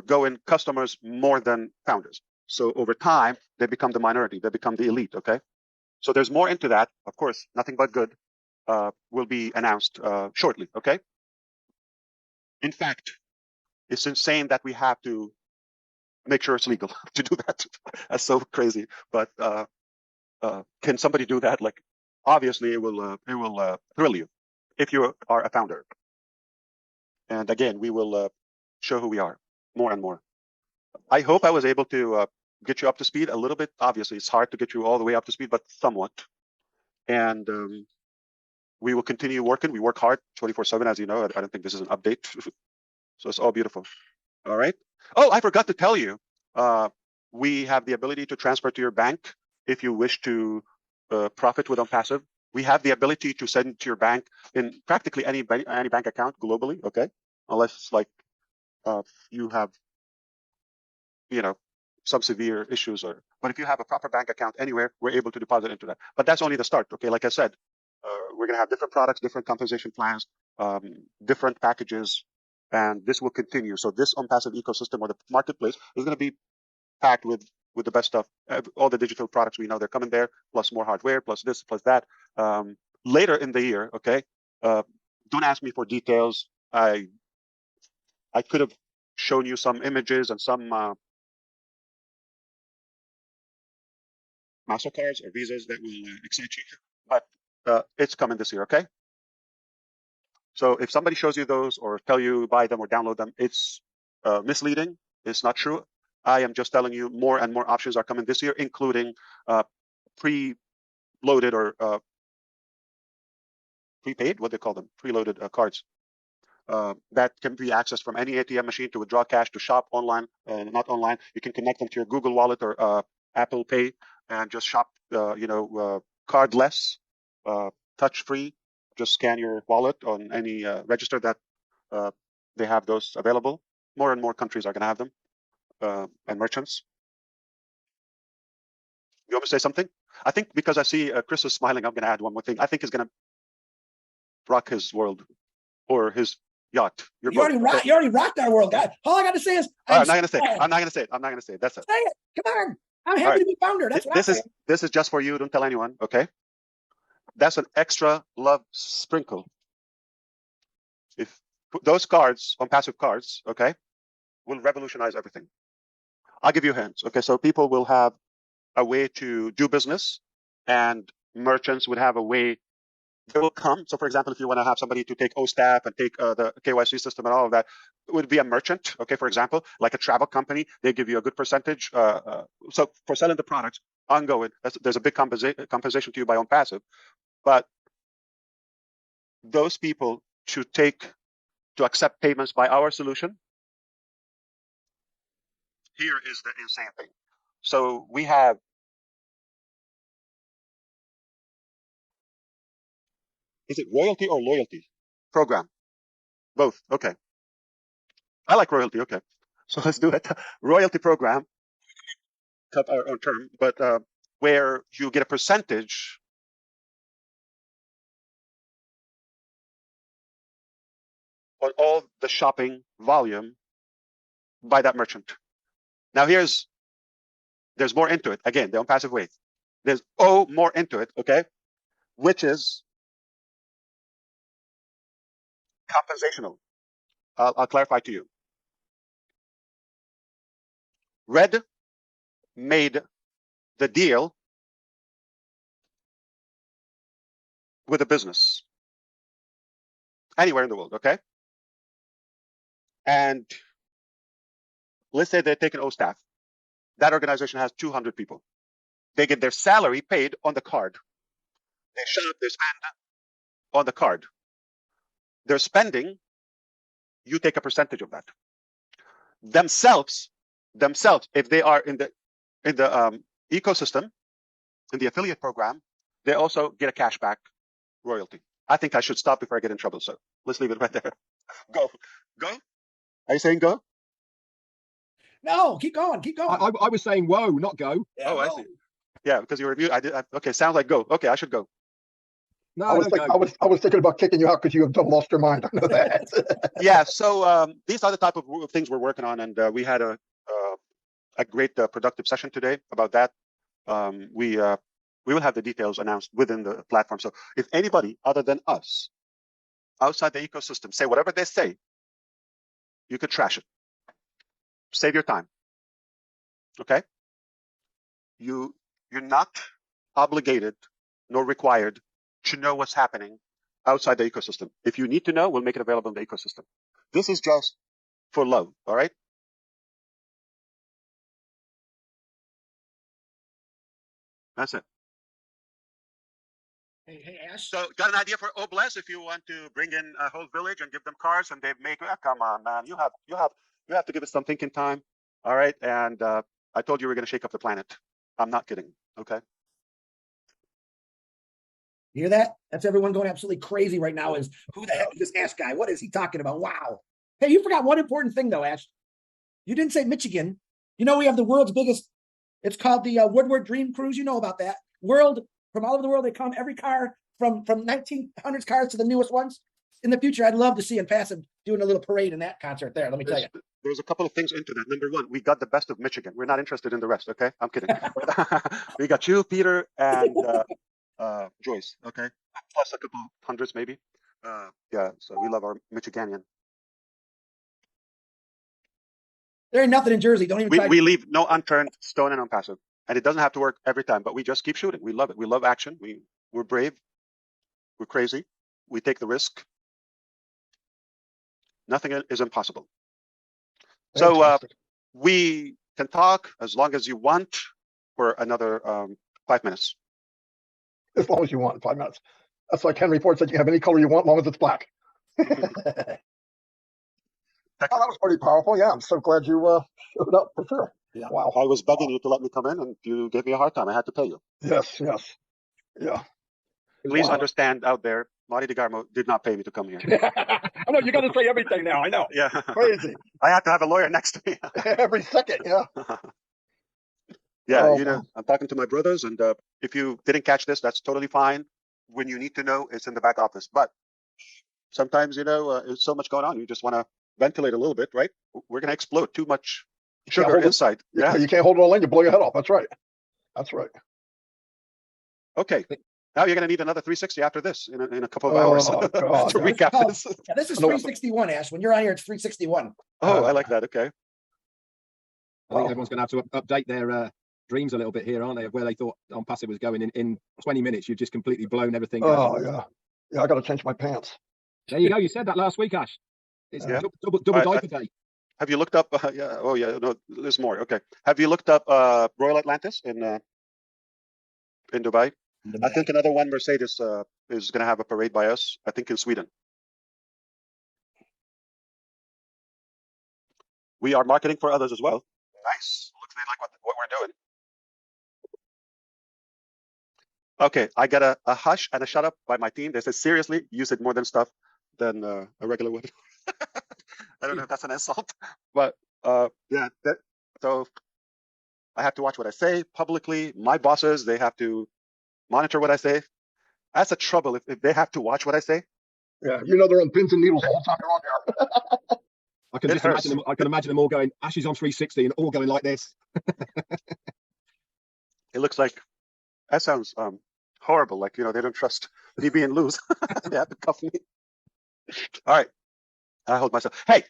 S1: going customers more than founders. So over time, they become the minority. They become the elite, okay? So there's more into that. Of course, nothing but good will be announced shortly, okay? In fact, it's insane that we have to make sure it's legal to do that. That's so crazy. But can somebody do that? Obviously, it will thrill you if you are a founder. And again, we will show who we are more and more. I hope I was able to get you up to speed a little bit. Obviously, it's hard to get you all the way up to speed, but somewhat. And we will continue working. We work hard 24/7, as you know. I don't think this is an update. So it's all beautiful. All right. Oh, I forgot to tell you. We have the ability to transfer to your bank if you wish to profit with Onpassive. We have the ability to send it to your bank in practically any bank account globally, okay? Unless you have, some severe issues but if you have a proper bank account anywhere, we're able to deposit into that. But that's only the start, okay? Like I said, We're going to have different products, different compensation plans, different packages, and this will continue. So this Onpassive ecosystem or the marketplace is going to be packed with the best stuff. All the digital products we know they're coming there, plus more hardware, plus this, plus that. Later in the year, okay. Don't ask me for details. I could have shown you some images and some MasterCards or Visas that will excite you, but it's coming this year, okay? So if somebody shows you those or tell you buy them or download them, it's misleading. It's not true. I am just telling you more and more options are coming this year, including pre-loaded or prepaid, what they call them, preloaded cards. That can be accessed from any ATM machine to withdraw cash, to shop online, not online. You can connect them to your Google Wallet or Apple Pay and just shop, cardless, touch-free. Just scan your wallet on any register that they have those available. More and more countries are going to have them, and merchants. You want me to say something? I think because I see Chris is smiling, I'm going to add one more thing. I think he's going to rock his world or his yacht.
S2: You already rocked our world, guy. All I got to say is
S1: I'm not going to say it. I'm not going to say it. I'm not going to say it. That's it.
S2: Say it. Come on. I'm happy to be founder. That's what
S1: this is just for you. Don't tell anyone. Okay. That's an extra love sprinkle. If those cards, Onpassive cards, okay, will revolutionize everything. I'll give you hints. Okay, so people will have a way to do business, and merchants would have a way. They will come. So, for example, if you want to have somebody to take OSTAF and take the KYC system and all of that, it would be a merchant. Okay, for example, like a travel company, they give you a good percentage. So for selling the products ongoing, there's a big compensation to you by Onpassive. But those people to accept payments by our solution, here is the insane thing. So we have is it royalty or loyalty program? Both. Okay. I like royalty. Okay. So let's do it. Royalty program, our own term, but where you get a percentage on all the shopping volume by that merchant. Now there's more into it. Again, the Onpassive way. There's more into it, okay? Which is compensational. I'll clarify to you. Red made the deal with a business anywhere in the world, okay? And let's say they're taking OSTAF. That organization has 200 people. They get their salary paid on the card. They shop, they spend on the card. Their spending, you take a percentage of that. Themselves, if they are in the ecosystem, in the affiliate program, they also get a cashback royalty. I think I should stop before I get in trouble. So let's leave it right there. Go. Are you saying go?
S2: No, keep going.
S3: I was saying whoa, not go.
S2: Yeah,
S1: I see. Yeah, because you were mute. Okay, sounds like go. Okay, I should go.
S3: No,
S4: I was thinking about kicking you out because you have lost your mind. I know that.
S1: Yeah. So these are the type of things we're working on, and we had a great productive session today about that. We will have the details announced within the platform. So if anybody other than us outside the ecosystem say whatever they say, you could trash it. Save your time. Okay? You're not obligated nor required to know what's happening outside the ecosystem. If you need to know, we'll make it available in the ecosystem. This is just for love, all right? That's it.
S2: Hey, Ash.
S1: So, got an idea for Obless if you want to bring in a whole village and give them cars and they make come on, man. You have to give us some thinking time. All right. And I told you we're gonna shake up the planet. I'm not kidding. Okay.
S2: You hear that? That's everyone going absolutely crazy right now. Is who the heck is this Ash guy? What is he talking about? Wow. Hey, you forgot one important thing though, Ash. You didn't say Michigan. You know we have the world's biggest. It's called the Woodward Dream Cruise. You know about that. From all over the world, they come. Every car from 1900s cars to the newest ones. In the future, I'd love to see Onpassive doing a little parade in that concert there. Let me tell you.
S1: There's a couple of things into that. Number one, we got the best of Michigan. We're not interested in the rest, okay? I'm kidding. We got you, Peter, and Joyce, okay? Plus a couple hundreds, maybe. Yeah, so we love our Michiganian.
S2: There ain't nothing in Jersey. Don't even try.
S1: We leave no unturned stone in Onpassive. And it doesn't have to work every time, but we just keep shooting. We love it. We love action. We're brave. We're crazy. We take the risk. Nothing is impossible. So
S4: Fantastic.
S1: we can talk as long as you want for another 5 minutes.
S4: As long as you want, 5 minutes. That's like Henry Ford said, you have any color you want, as long as it's black. Oh, that was pretty powerful. Yeah, I'm so glad you showed up for sure.
S2: Yeah.
S4: Wow.
S1: I was begging you to let me come in, and you gave me a hard time. I had to pay you.
S4: Yes, yes. Yeah.
S1: Please
S4: Wow.
S1: understand out there, Marty DeGarmo did not pay me to come here.
S4: I know, you got to say everything now. I know.
S1: Yeah.
S4: Crazy.
S1: I have to have a lawyer next to me.
S4: Every second, yeah.
S1: Yeah,
S4: Oh,
S1: you know, I'm talking to my brothers, and if you didn't catch this, that's totally fine. When you need to know, it's in the back office. But sometimes, you know, there's so much going on. You just want to ventilate a little bit, right? We're going to explode. Too much sugar
S4: hold it.
S1: inside.
S4: Yeah,
S1: Yeah.
S4: you can't hold it all in, you blow your head off. That's right. That's right.
S1: Okay. Now you're going to need another 360 after this in a couple of hours
S4: Oh, God.
S1: to recap this.
S2: Yeah, this is
S4: No.
S2: 361, Ash. When you're on here, it's 361.
S1: Oh, I like that. Okay.
S3: I think everyone's going to have to update their dreams a little bit here, aren't they? Of where they thought Onpassive was going in 20 minutes. You've just completely blown everything down.
S4: Oh, yeah. Yeah, I got to change my pants.
S3: There you go. You said that last week, Ash. It's
S1: Yeah.
S3: double diaper day.
S1: Have you looked up? Yeah. Oh, yeah. No, there's more. Okay. Have you looked up Royal Atlantis in Dubai? I think another one, Mercedes, is going to have a parade by us. I think in Sweden. We are marketing for others as well. Nice. Looks like what we're doing. Okay, I got a hush and a shut up by my team. They said, seriously, you said more than stuff than a regular woman. I don't know if that's an insult, but yeah. So I have to watch what I say publicly. My bosses, they have to monitor what I say. That's a trouble if they have to watch what I say.
S4: Yeah, you know they're on pins and needles the whole time you're on there.
S3: I can imagine them all going, Ash is on 360 and all going like this.
S1: It looks like that sounds horrible. Like, you know, they don't trust me being loose. They have to cuff me. All right. I hold myself. Hey,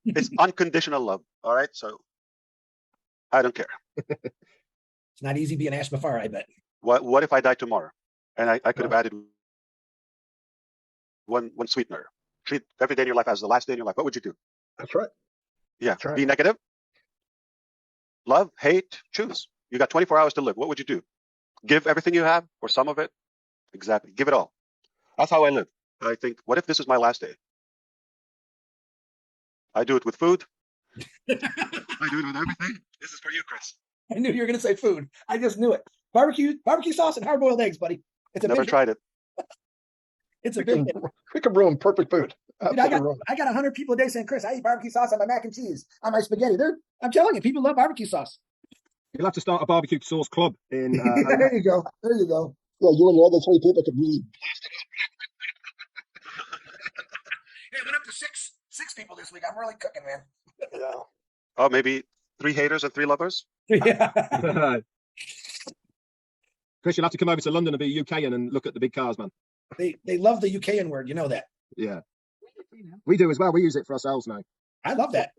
S1: it's unconditional love. All right. So I don't care.
S2: It's not easy being Ash Mufareh, I bet.
S1: What if I die tomorrow? And I could have added one sweetener. Treat every day in your life as the last day in your life. What would you do?
S4: That's right.
S1: Yeah.
S4: That's right.
S1: Be negative. Love, hate, choose. You got 24 hours to live. What would you do? Give everything you have or some of it? Exactly. Give it all. That's how I live. I think, what if this is my last day? I do it with food. I do it with everything. This is for you, Chris.
S2: I knew you were going to say food. I just knew it. Barbecue sauce and hard-boiled eggs, buddy. It's a
S1: Never
S2: big
S1: tried it.
S2: It's a big hit.
S4: We can ruin perfect food.
S2: Dude, I got 100 people a day saying, Chris, I eat barbecue sauce on my mac and cheese, on my spaghetti. I'm telling you, people love barbecue sauce.
S3: You'll have to start a barbecue sauce club in.
S2: There you go. There you go.
S4: Yeah, you and your other 3 people could really.
S2: Hey, it went up to six people this week. I'm really cooking, man.
S4: Yeah.
S1: Oh, maybe 3 haters and 3 lovers?
S2: Yeah.
S3: Chris, you'll have to come over to London and be UKian and look at the big cars, man.
S2: They love the UKian word. You know that.
S3: Yeah. We do as well. We use it for ourselves now.
S2: I love that.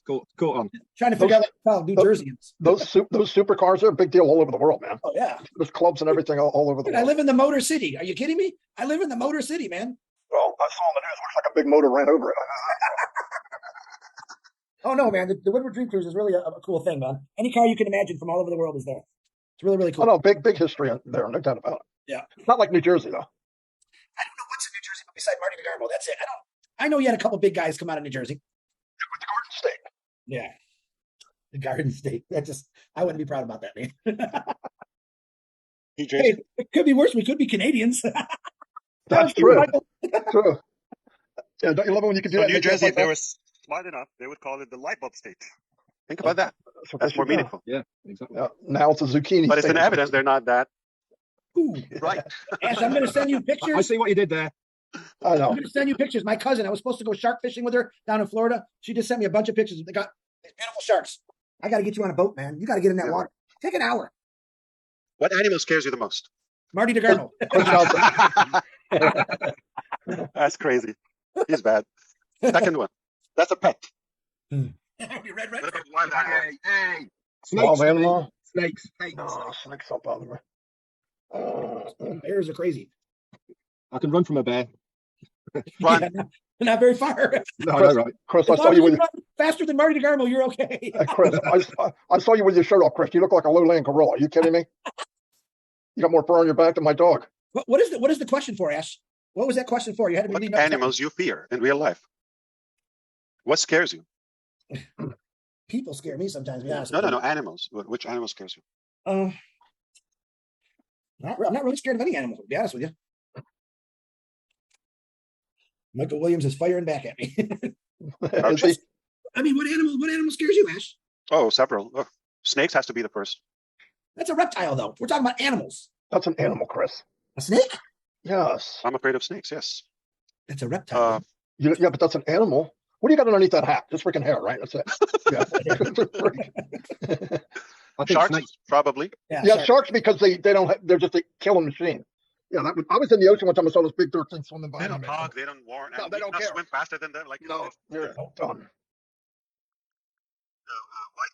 S3: Caught on.
S2: Trying to figure out how New Jerseyans.
S4: Those supercars are a big deal all over the world, man.
S2: Oh, yeah.
S4: There's clubs and everything all over the
S2: Dude, I
S4: world.
S2: live in the Motor City. Are you kidding me? I live in the Motor City, man.
S4: Well, I saw on the news. Looks like a big motor ran over it.
S2: Oh, no, man. The Woodward Dream Cruise is really a cool thing, man. Any car you can imagine from all over the world is there. It's really, really cool.
S4: Oh, no, big history there. No doubt about it.
S2: Yeah.
S4: Not like New Jersey, though.
S2: I don't know what's in New Jersey, but besides Marty DeGarmo, that's it. I know you had a couple big guys come out of New Jersey.
S4: With the Garden State.
S2: Yeah. The Garden State. I wouldn't be proud about that, man. Hey, it could be worse. We could be Canadians.
S4: That's true. True. Yeah, don't you love it when you can do
S1: So
S4: that?
S1: New Jersey, if they were smart enough, they would call it the light bulb state. Think about that. That's more meaningful.
S3: Yeah, exactly.
S4: Yeah, now it's a zucchini.
S1: But it's
S4: state.
S1: an evidence they're not that
S2: Ooh.
S1: Right.
S2: Ash, I'm going to send you
S3: I
S2: pictures.
S3: see what you did there.
S4: I
S2: I'm
S4: know.
S2: going to send you pictures. My cousin, I was supposed to go shark fishing with her down in Florida. She just sent me a bunch of pictures. They got these beautiful sharks. I got to get you on a boat, man. You got to get in that
S1: Yeah.
S2: water. Take an hour.
S1: What animal scares you the most?
S2: Marty DeGarmo.
S4: Chris Johnson.
S1: That's crazy. He's bad. Second one. That's a pet.
S2: Red.
S1: What about wild animal?
S3: Hey.
S4: Wild
S3: Snakes. for me.
S4: animal.
S3: Snakes. Hey.
S4: No, snakes don't bother me.
S2: Bears are crazy.
S3: I can run from a bear.
S1: Run.
S2: Yeah, not very far.
S3: No, I
S4: Chris,
S3: know, right?
S4: Chris, I
S2: As
S4: saw
S2: long
S4: you
S2: as you
S4: with
S2: run faster than Marty DeGarmo, you're okay.
S4: Chris. I saw you with your shirt off, Chris. You look like a lowland gorilla. Are you kidding me? You got more fur on your back than my dog.
S2: What is the question for, Ash? What was that question for? You had to be
S1: What
S2: reading up
S1: animals you fear in real life? What scares you?
S2: something. People scare me sometimes, to be honest.
S1: No,
S2: with
S1: no,
S2: you.
S1: no. Animals. Which animal scares you?
S2: I'm not really scared of any animals, to be honest with you. Michael Williams is firing back at me.
S4: Is he?
S2: I mean, what animal scares you, Ash?
S1: Oh, several. Oh, snakes has to be the first.
S2: That's a reptile, though. We're talking about animals.
S4: That's an animal, Chris.
S2: A snake?
S4: Yes.
S1: I'm afraid of snakes. Yes.
S2: That's a reptile.
S4: Yeah, but that's an animal. What do you got underneath that hat? Just freaking hair, right? That's it. Yeah.
S3: I think
S1: Sharks,
S3: snakes.
S1: probably.
S4: Yeah, sharks because they don't have, they're just a killing machine. Yeah, I was in the ocean one time. I saw those big dirt things swimming by.
S1: They don't talk. They don't warn.
S4: No,
S1: And
S4: they
S1: you
S4: don't
S1: cannot
S4: care.
S1: swim faster than them. Like
S4: No, they're done.
S1: white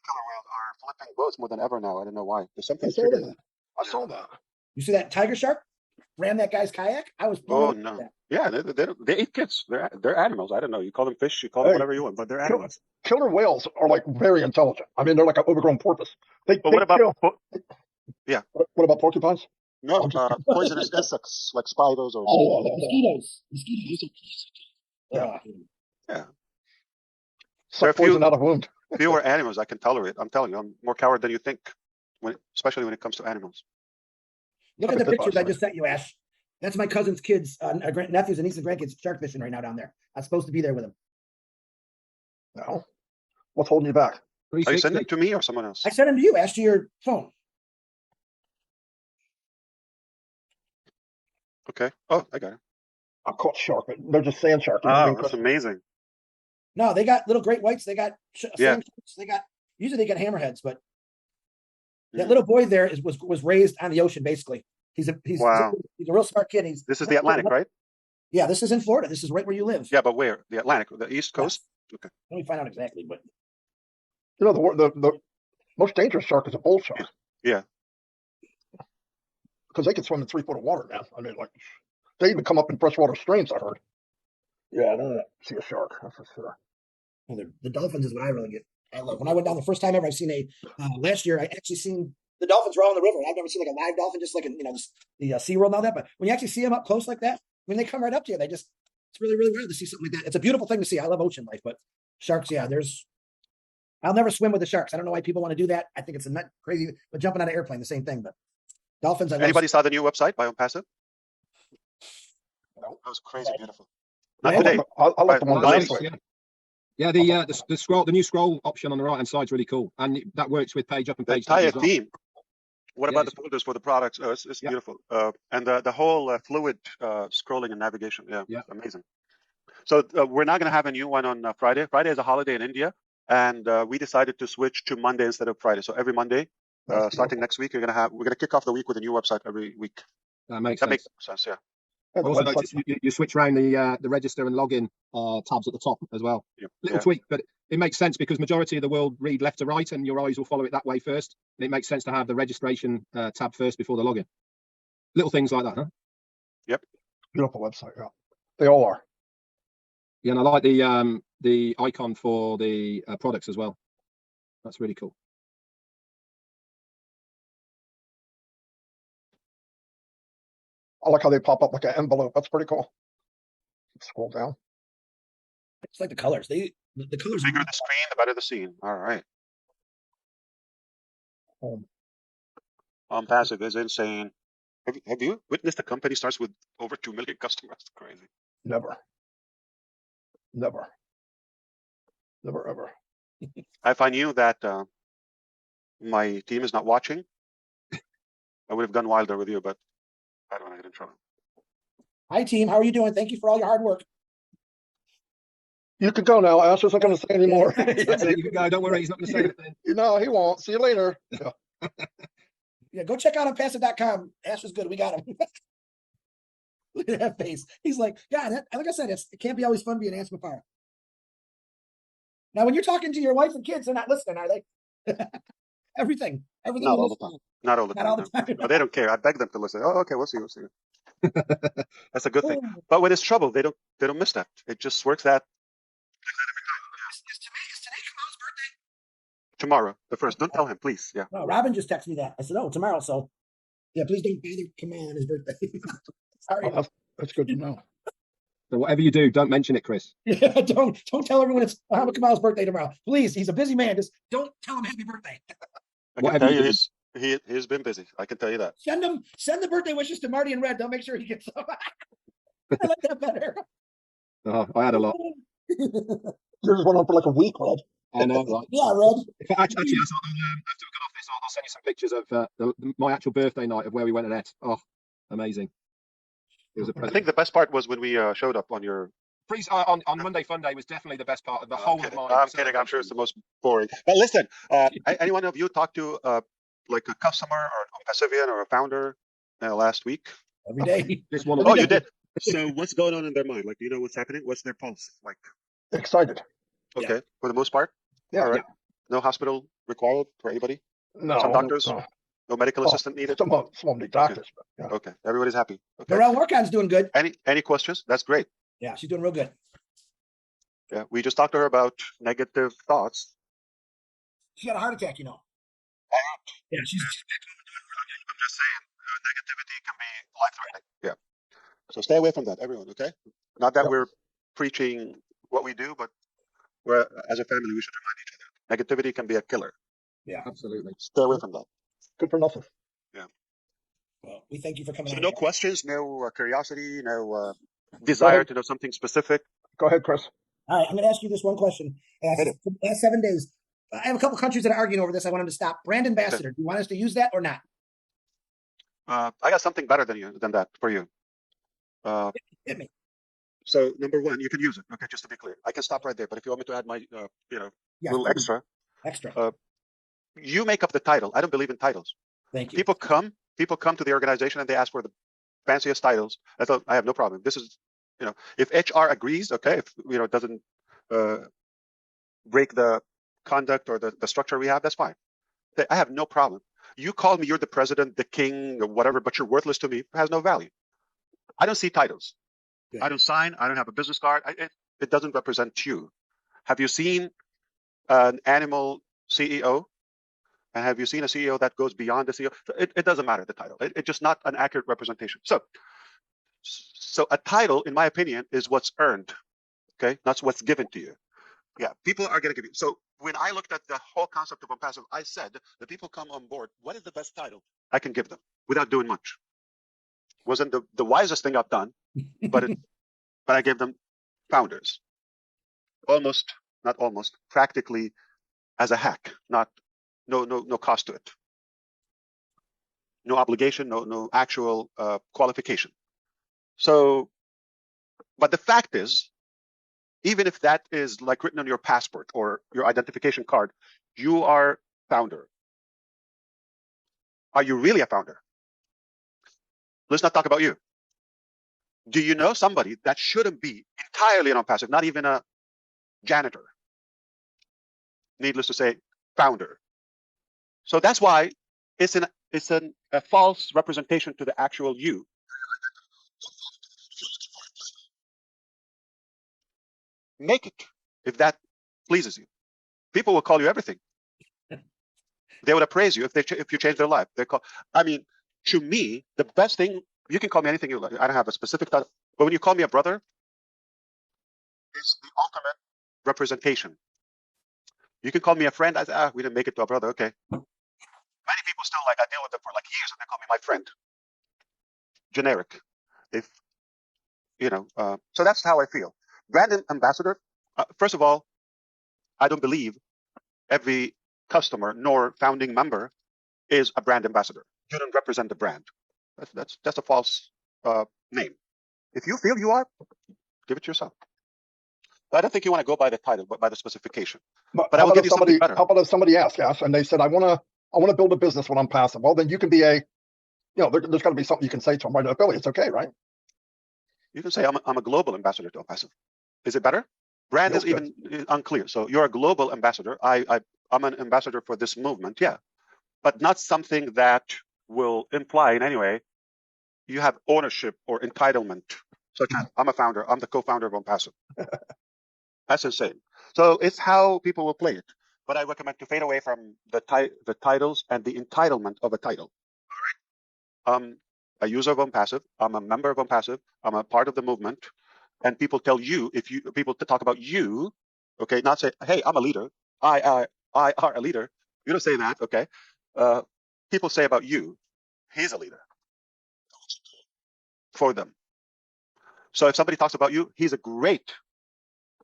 S1: collar whales are flipping boats more than ever now. I don't know why. There's something.
S4: I saw that.
S2: You see that tiger shark ram that guy's kayak? I was blown
S1: Oh
S2: away
S1: no.
S2: with that.
S1: Yeah, they eat kids. They're animals. I don't know. You call them fish. You call them whatever you want, but they're animals.
S4: Killer whales are like very intelligent. I mean, they're like an overgrown porpoise.
S1: But what about? Yeah.
S4: What about porcupines?
S1: No, poisonous insects like spiders or.
S2: Mosquitoes.
S1: Yeah.
S2: Yeah.
S4: Suck poison out of wound.
S1: Fewer animals I can tolerate. I'm telling you, I'm more coward than you think. Especially when it comes to animals.
S2: Look at the pictures I just sent you, Ash. That's my cousin's kids, nephews and nieces and grandkids shark fishing right now down there. I'm supposed to be there with them.
S4: No. What's holding you back?
S1: Are you sending it to me or someone else?
S2: I sent them to you, Ash, to your phone.
S1: Okay. Oh, I got it.
S4: I'm caught shark, but they're just sand shark.
S1: Oh, that's amazing.
S2: No, they got little great whites. They got
S1: Yeah.
S2: they got usually they got hammerheads, but that little boy there was raised on the ocean basically. He's a real smart kid.
S1: This is the Atlantic, right?
S2: Yeah, this is in Florida. This is right where you live.
S1: Yeah, but where? The Atlantic, the East Coast?
S2: Yes.
S1: Okay.
S2: Let me find out exactly, but
S4: You know, the most dangerous shark is a bull shark.
S1: Yeah.
S4: Because they can swim in 3 foot of water now. I mean, like, they even come up in freshwater streams, I heard. Yeah, I don't see a shark, that's for sure.
S2: well, the dolphins is what I really I love. When I went down the first time ever, I've seen last year, I actually seen the dolphins roll in the river. I've never seen like a live dolphin, just like the SeaWorld and all that. But when you actually see them up close like that, when they come right up to you, it's really, really rare to see something like that. It's a beautiful thing to see. I love ocean life, but sharks, yeah, I'll never swim with the sharks. I don't know why people want to do that. I think it's a nut crazy, but jumping out of an airplane, the same thing. But dolphins,
S1: Anybody saw the new website by Onpassive?
S4: No.
S1: That was crazy beautiful.
S2: Yeah,
S1: Not today.
S4: I like the one
S1: Nice.
S4: last week.
S3: Yeah, the new scroll option on the right hand side is really cool, and that works with page up and
S1: The
S3: page down
S1: entire
S3: as well.
S1: theme. What
S3: Yeah,
S1: about the folders for the products? Oh, it's beautiful. And the whole fluid scrolling and navigation. Yeah. Amazing. So we're not going to have a new one on Friday. Friday is a holiday in India, and we decided to switch to Monday instead of Friday. So every Monday, starting next week, we're going to kick off the week with a new website every week.
S3: That makes
S1: That
S3: sense.
S1: makes sense. Yeah.
S4: Yeah, the
S3: Also,
S4: website-
S3: notice you switch around the register and login tabs at the top as well. Little tweak, but it makes sense because majority of the world read left to right, and your eyes will follow it that way first. And it makes sense to have the registration tab first before the login. Little things like that, huh?
S1: Yep.
S4: Beautiful website, yeah. They all are.
S3: Yeah, and I like the icon for the products as well. That's really cool.
S4: I like how they pop up like an envelope. That's pretty cool. Scroll down.
S2: it's like the colors. The colors.
S1: The bigger the screen, the better the scene. All right.
S4: Home.
S1: Onpassive is insane. Have you witnessed a company starts with over 2 million customers? It's crazy.
S4: Never. Never. Never, ever.
S1: If I knew that my team is not watching, I would have gone wilder with you, but I don't want to get in trouble.
S2: Hi, team. How are you doing? Thank you for all your hard work.
S4: You can go now. Ash isn't going to say anymore.
S3: That's it. You can go. Don't worry. He's not going to say anything.
S4: No, he won't. See you later. Yeah.
S2: Yeah, go check out Unpacking.com. Ash was good. We got him. Look at that face. He's like, yeah, like I said, it can't be always fun being Ash Mufareh. Now, when you're talking to your wife and kids, they're not listening, are they? Everything.
S1: Not all the time. Not all the
S2: Not
S1: time.
S2: all the
S1: No.
S2: time.
S1: But they don't care. I beg them to listen. Oh, okay, we'll see. That's a good thing. But when it's trouble, they don't miss that. It just works that.
S2: Is today Kamal's birthday?
S1: Tomorrow, the first. Don't tell him, please. Yeah.
S2: No, Robin just texted me that. I said, oh, tomorrow. So, yeah, please don't bother Kamal on his birthday. Sorry.
S4: Oh, that's good to know.
S3: So whatever you do, don't mention it, Chris.
S2: Yeah, don't tell everyone it's Muhammad Kamal's birthday tomorrow. Please, he's a busy man. Just don't tell him happy birthday.
S1: I can tell you, he's been busy. I can tell you that.
S2: Send the birthday wishes to Marty and Red. They'll make sure he gets them. I like that better.
S3: Oh, I had a lot.
S4: Yours went on for like a week, Red.
S3: I know, right?
S2: Yeah, Red.
S3: Actually, after we got off this, I'll send you some pictures of my actual birthday night of where we went and ate. Oh, amazing! It was a
S1: I think the best part was when we showed up on your.
S3: On Monday Fun Day was definitely the best part of the whole of mine.
S1: I'm kidding. I'm sure it's the most boring. But listen, any one of you talked to like a customer or a Pacifian or a founder last week?
S2: Every day.
S3: This one.
S1: Oh, you did. So what's going on in their mind? Like, do you know what's happening? What's their pulse like?
S4: Excited.
S1: Okay,
S2: Yeah.
S1: for the most part.
S4: Yeah.
S1: All right.
S3: Yeah.
S1: No hospital required for anybody.
S4: No.
S1: Some doctors.
S4: No.
S1: No medical assistant needed.
S4: Some need doctors. But, yeah.
S1: Okay, everybody's happy. Okay.
S2: Narelle Warcon's doing good.
S1: Any questions? That's great.
S2: Yeah, she's doing real good.
S1: Yeah, we just talked to her about negative thoughts.
S2: She had a heart attack, you know. Yeah, she's
S1: I'm just saying, negativity can be life-threatening. Yeah. So stay away from that, everyone. Okay. Not that we're preaching what we do, but we're as a family we should remind each other. Negativity can be a killer.
S2: Yeah,
S3: absolutely.
S1: Stay away from that.
S4: Good for nothing.
S1: Yeah.
S2: Well, we thank you for coming
S1: So
S2: on.
S1: no questions, no curiosity, no desire to know something specific.
S4: Go ahead, Chris.
S2: All right, I'm going to ask you this one question. For the last 7 days, I have a couple countries that are arguing over this. I want them to stop. Brand ambassador, do you want us to use that or not?
S1: I got something better than that for you.
S2: Hit me.
S1: So number one, you can use it. Okay, just to be clear, I can stop right there. But if you want me to add my, little extra, you make up the title. I don't believe in titles.
S2: Thank you.
S1: People come to the organization and they ask for the fanciest titles. I have no problem. This is, if HR agrees, okay, if it doesn't break the conduct or the structure we have, that's fine. I have no problem. You call me, you're the president, the king, or whatever, but you're worthless to me. It has no value. I don't see titles. Yeah. I don't sign. I don't have a business card. It doesn't represent you. Have you seen an animal CEO? And have you seen a CEO that goes beyond the CEO? It doesn't matter, the title. It's just not an accurate representation. So a title, in my opinion, is what's earned. Okay, that's what's given to you. Yeah, people are going to give you. So when I looked at the whole concept of Onpassive, I said, the people come on board, what is the best title I can give them without doing much? Wasn't the wisest thing I've done, but I gave them founders. Practically as a hack, no cost to it. No obligation, no actual qualification. So, but the fact is, even if that is like written on your passport or your identification card, you are founder. Are you really a founder? Let's not talk about you. Do you know somebody that shouldn't be entirely an Onpassive, not even a janitor? Needless to say, founder. So that's why it's a false representation to the actual you. Make it, if that pleases you. People will call you everything. They would appraise you if you change their life. To me, the best thing, you can call me anything you like. I don't have a specific title, but when you call me a brother, it's the ultimate representation. You can call me a friend. I say, we didn't make it to a brother. Okay. Many people still I deal with them for years and they call me my friend. Generic. So that's how I feel. Brand ambassador, first of all, I don't believe every customer nor founding member is a brand ambassador. You don't represent the brand. That's a false name. If you feel you are, give it to yourself. I don't think you want to go by the title, but by the specification. But I will give you something better.
S4: How about if somebody asked, Ash, and they said, I want to build a business with Unpassive. Well, then you can be there's got to be something you can say to them, right? Affiliates, okay, right?
S1: You can say, I'm a global ambassador to Onpassive. Is it better? Brand is even unclear. So you're a global ambassador. I'm an ambassador for this movement, yeah. But not something that will imply in any way you have ownership or entitlement. Such as, I'm a founder, I'm the co-founder of Onpassive. That's insane. So it's how people will play it. But I recommend to fade away from the titles and the entitlement of a title. I'm a user of Onpassive. I'm a member of Onpassive. I'm a part of the movement. And people tell you, people talk about you, okay, not say, hey, I'm a leader. I are a leader. You don't say that, okay? People say about you, he's a leader for them. So if somebody talks about you, he's a great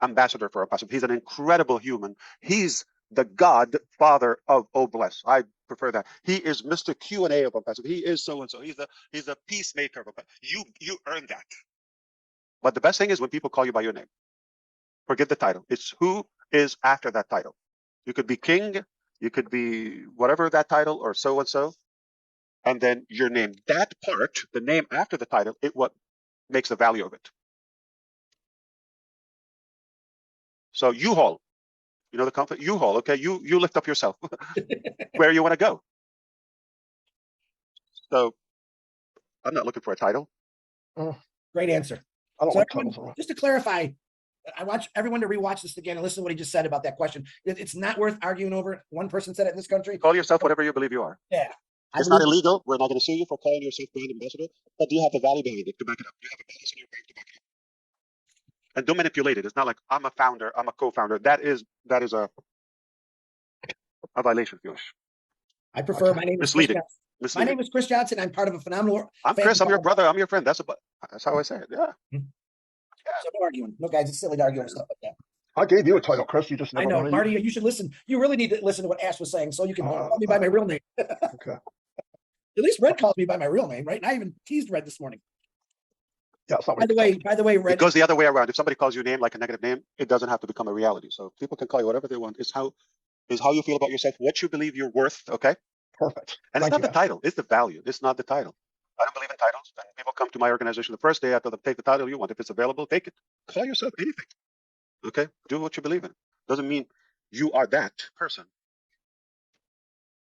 S1: ambassador for Onpassive. He's an incredible human. He's the godfather of Bless. I prefer that. He is Mr. Q&A of Onpassive. He is so-and-so. He's the peacemaker of Onpassive. You earned that. But the best thing is when people call you by your name. Forget the title. It's who is after that title. You could be king, you could be whatever that title or so-and-so, and then your name. That part, the name after the title, it what makes the value of it. So U-Haul, you know the company? U-Haul, okay? You lift up yourself where you want to go. So I'm not looking for a title.
S2: Great answer.
S4: I don't like titles.
S2: Just to clarify, I want everyone to rewatch this again and listen to what he just said about that question. It's not worth arguing over. One person said it in this country.
S1: Call yourself whatever you believe you are.
S2: Yeah.
S1: It's not illegal. We're not going to sue you for calling yourself brand ambassador, but do you have the value behind it to back it up? Do you have a balance in your bank to back it up? And don't manipulate it. It's not like I'm a founder, I'm a co-founder. That is a violation, if you wish.
S2: I prefer my name is
S1: misleading.
S2: My name is Chris Johnson. I'm part of a phenomenal.
S1: I'm Chris. I'm your brother. I'm your friend. That's how I say it. Yeah.
S2: So no arguing. No, guys, it's silly to argue and stuff like that.
S4: I gave you a title, Chris. You just never.
S2: I know, Marty. You should listen. You really need to listen to what Ash was saying, so you can call me by my real name.
S4: Okay.
S2: At least Red calls me by my real name, right? And I even teased Red this morning.
S4: Yeah.
S2: By the way, Red.
S1: It goes the other way around. If somebody calls you a name like a negative name, it doesn't have to become a reality. So people can call you whatever they want. It's how you feel about yourself, what you believe you're worth. Okay.
S4: Perfect.
S1: And it's not the title. It's the value. It's not the title. I don't believe in titles. And people come to my organization the first day. I tell them, take the title you want. If it's available, take it. Call yourself anything. Okay? Do what you believe in. Doesn't mean you are that person.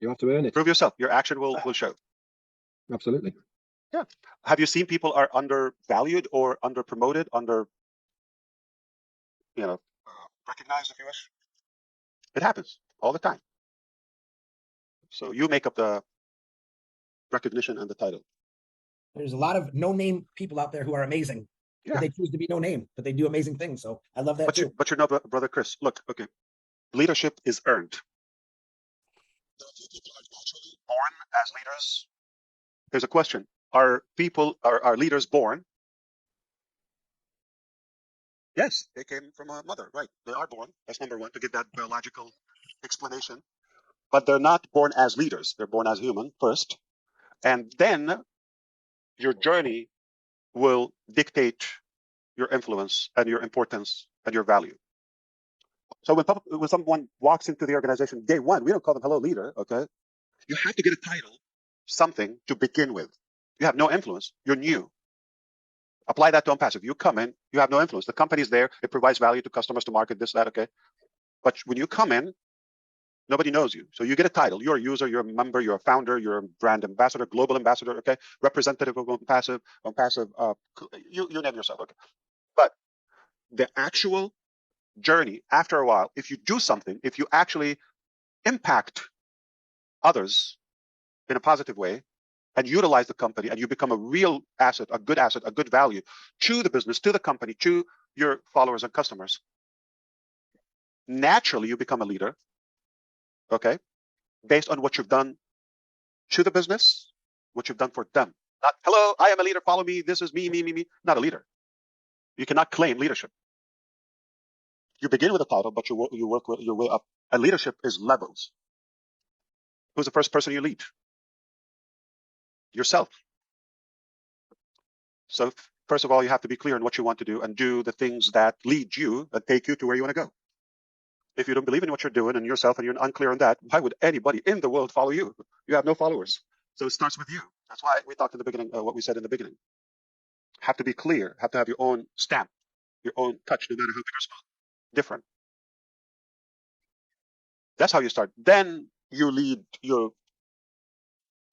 S3: You have to earn it.
S1: Prove yourself. Your action will show.
S3: Absolutely.
S1: Yeah. Have you seen people are undervalued or underpromoted, recognized, if you wish? It happens all the time. So you make up the recognition and the title.
S2: There's a lot of no-name people out there who are amazing. Yeah. But they choose to be no name, but they do amazing things. So I love that too.
S1: But you're not, brother Chris. Look, okay. Leadership is earned. People are naturally born as leaders. Here's a question. Are leaders born? Yes, they came from a mother, right? They are born. That's number one, to give that biological explanation. But they're not born as leaders. They're born as human first. And then your journey will dictate your influence and your importance and your value. So when someone walks into the organization day one, we don't call them hello leader, okay? You have to get a title, something to begin with. You have no influence. You're new. Apply that to Onpassive. You come in, you have no influence. The company's there. It provides value to customers to market this, that, okay? But when you come in, nobody knows you. So you get a title. You're a user, you're a member, you're a founder, you're a brand ambassador, global ambassador, okay? Representative of Onpassive, you name yourself, okay? But the actual journey, after a while, if you do something, if you actually impact others in a positive way and utilize the company and you become a real asset, a good value to the business, to the company, to your followers and customers, naturally you become a leader, okay, based on what you've done to the business, what you've done for them. Not, hello, I am a leader, follow me, this is me. Not a leader. You cannot claim leadership. You begin with a title, but you work your way up. And leadership is levels. Who's the first person you lead? Yourself. So first of all, you have to be clear on what you want to do and do the things that lead you, that take you to where you want to go. If you don't believe in what you're doing and yourself and you're unclear on that, why would anybody in the world follow you? You have no followers. So it starts with you. That's why we talked in the beginning, what we said in the beginning. Have to be clear, have to have your own stamp, your own touch, no matter how big or small. Different. That's how you start. Then you lead your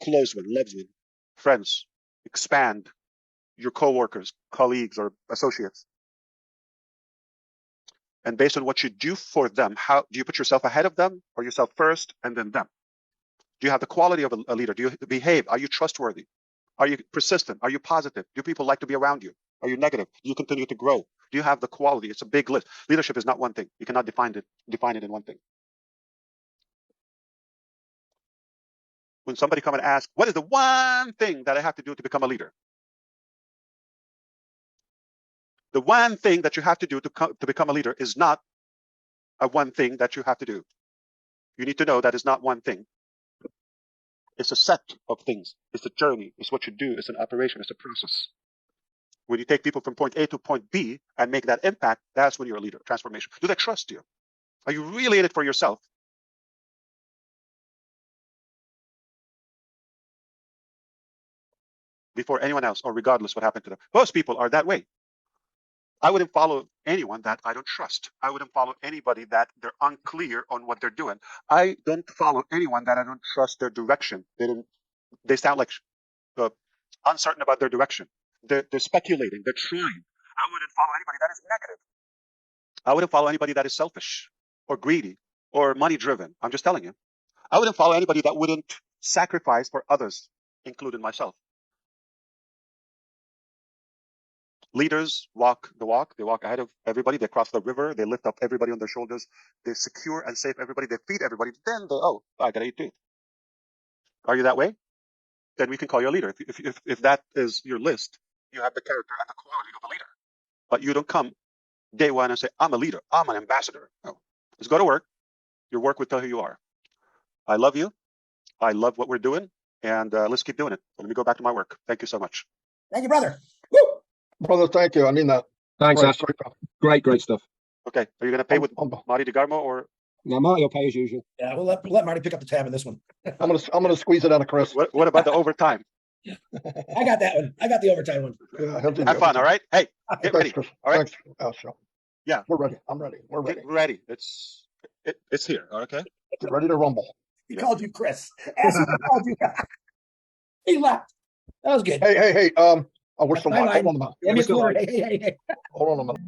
S1: close one, loved one, friends, expand your co-workers, colleagues, or associates. And based on what you do for them, how do you put yourself ahead of them or yourself first and then them? Do you have the quality of a leader? Do you behave? Are you trustworthy? Are you persistent? Are you positive? Do people like to be around you? Are you negative? Do you continue to grow? Do you have the quality? It's a big list. Leadership is not one thing. You cannot define it in one thing. When somebody come and ask, what is the one thing that I have to do to become a leader? The one thing that you have to do to become a leader is not a one thing that you have to do. You need to know that it's not one thing. It's a set of things. It's a journey. It's what you do. It's an operation. It's a process. When you take people from point A to point B and make that impact, that's when you're a leader. Transformation. Do they trust you? Are you really in it for yourself? Before anyone else, or regardless what happened to them. Most people are that way. I wouldn't follow anyone that I don't trust. I wouldn't follow anybody that they're unclear on what they're doing. I don't follow anyone that I don't trust their direction. They sound like uncertain about their direction. They're speculating. They're trying. I wouldn't follow anybody that is negative. I wouldn't follow anybody that is selfish or greedy or money driven. I'm just telling you. I wouldn't follow anybody that wouldn't sacrifice for others, including myself. Leaders walk the walk. They walk ahead of everybody. They cross the river. They lift up everybody on their shoulders. They secure and save everybody. They feed everybody. Then I gotta eat too. Are you that way? Then we can call you a leader. If that is your list, you have the character and the quality of a leader. But you don't come day one and say, I'm a leader. I'm an ambassador. No. Just go to work. Your work will tell who you are. I love you. I love what we're doing. And let's keep doing it. Let me go back to my work. Thank you so much.
S2: Thank you, brother. Woo!
S4: Brother, thank you. I mean that.
S3: Thanks, Ash. Great stuff.
S1: Okay. Are you going to pay with Marty DeGarmo or?
S3: Now, Marty will pay as usual.
S2: Yeah, we'll let Marty pick up the tab in this one.
S4: I'm gonna squeeze it out of Chris.
S1: What about the overtime?
S2: I got that one. I got the overtime one.
S4: Yeah,
S1: have fun, all right? Hey, get ready.
S4: Chris.
S1: All right?
S4: Thanks, Al.
S1: Yeah.
S4: We're ready. I'm ready. We're ready.
S1: Get ready. It's here, okay?
S4: Get ready to rumble.
S2: He called you Chris. As he called you. He left. That was good.
S4: Hey. We're still live. Hold on a minute.
S2: Hey.
S4: Hold on a minute.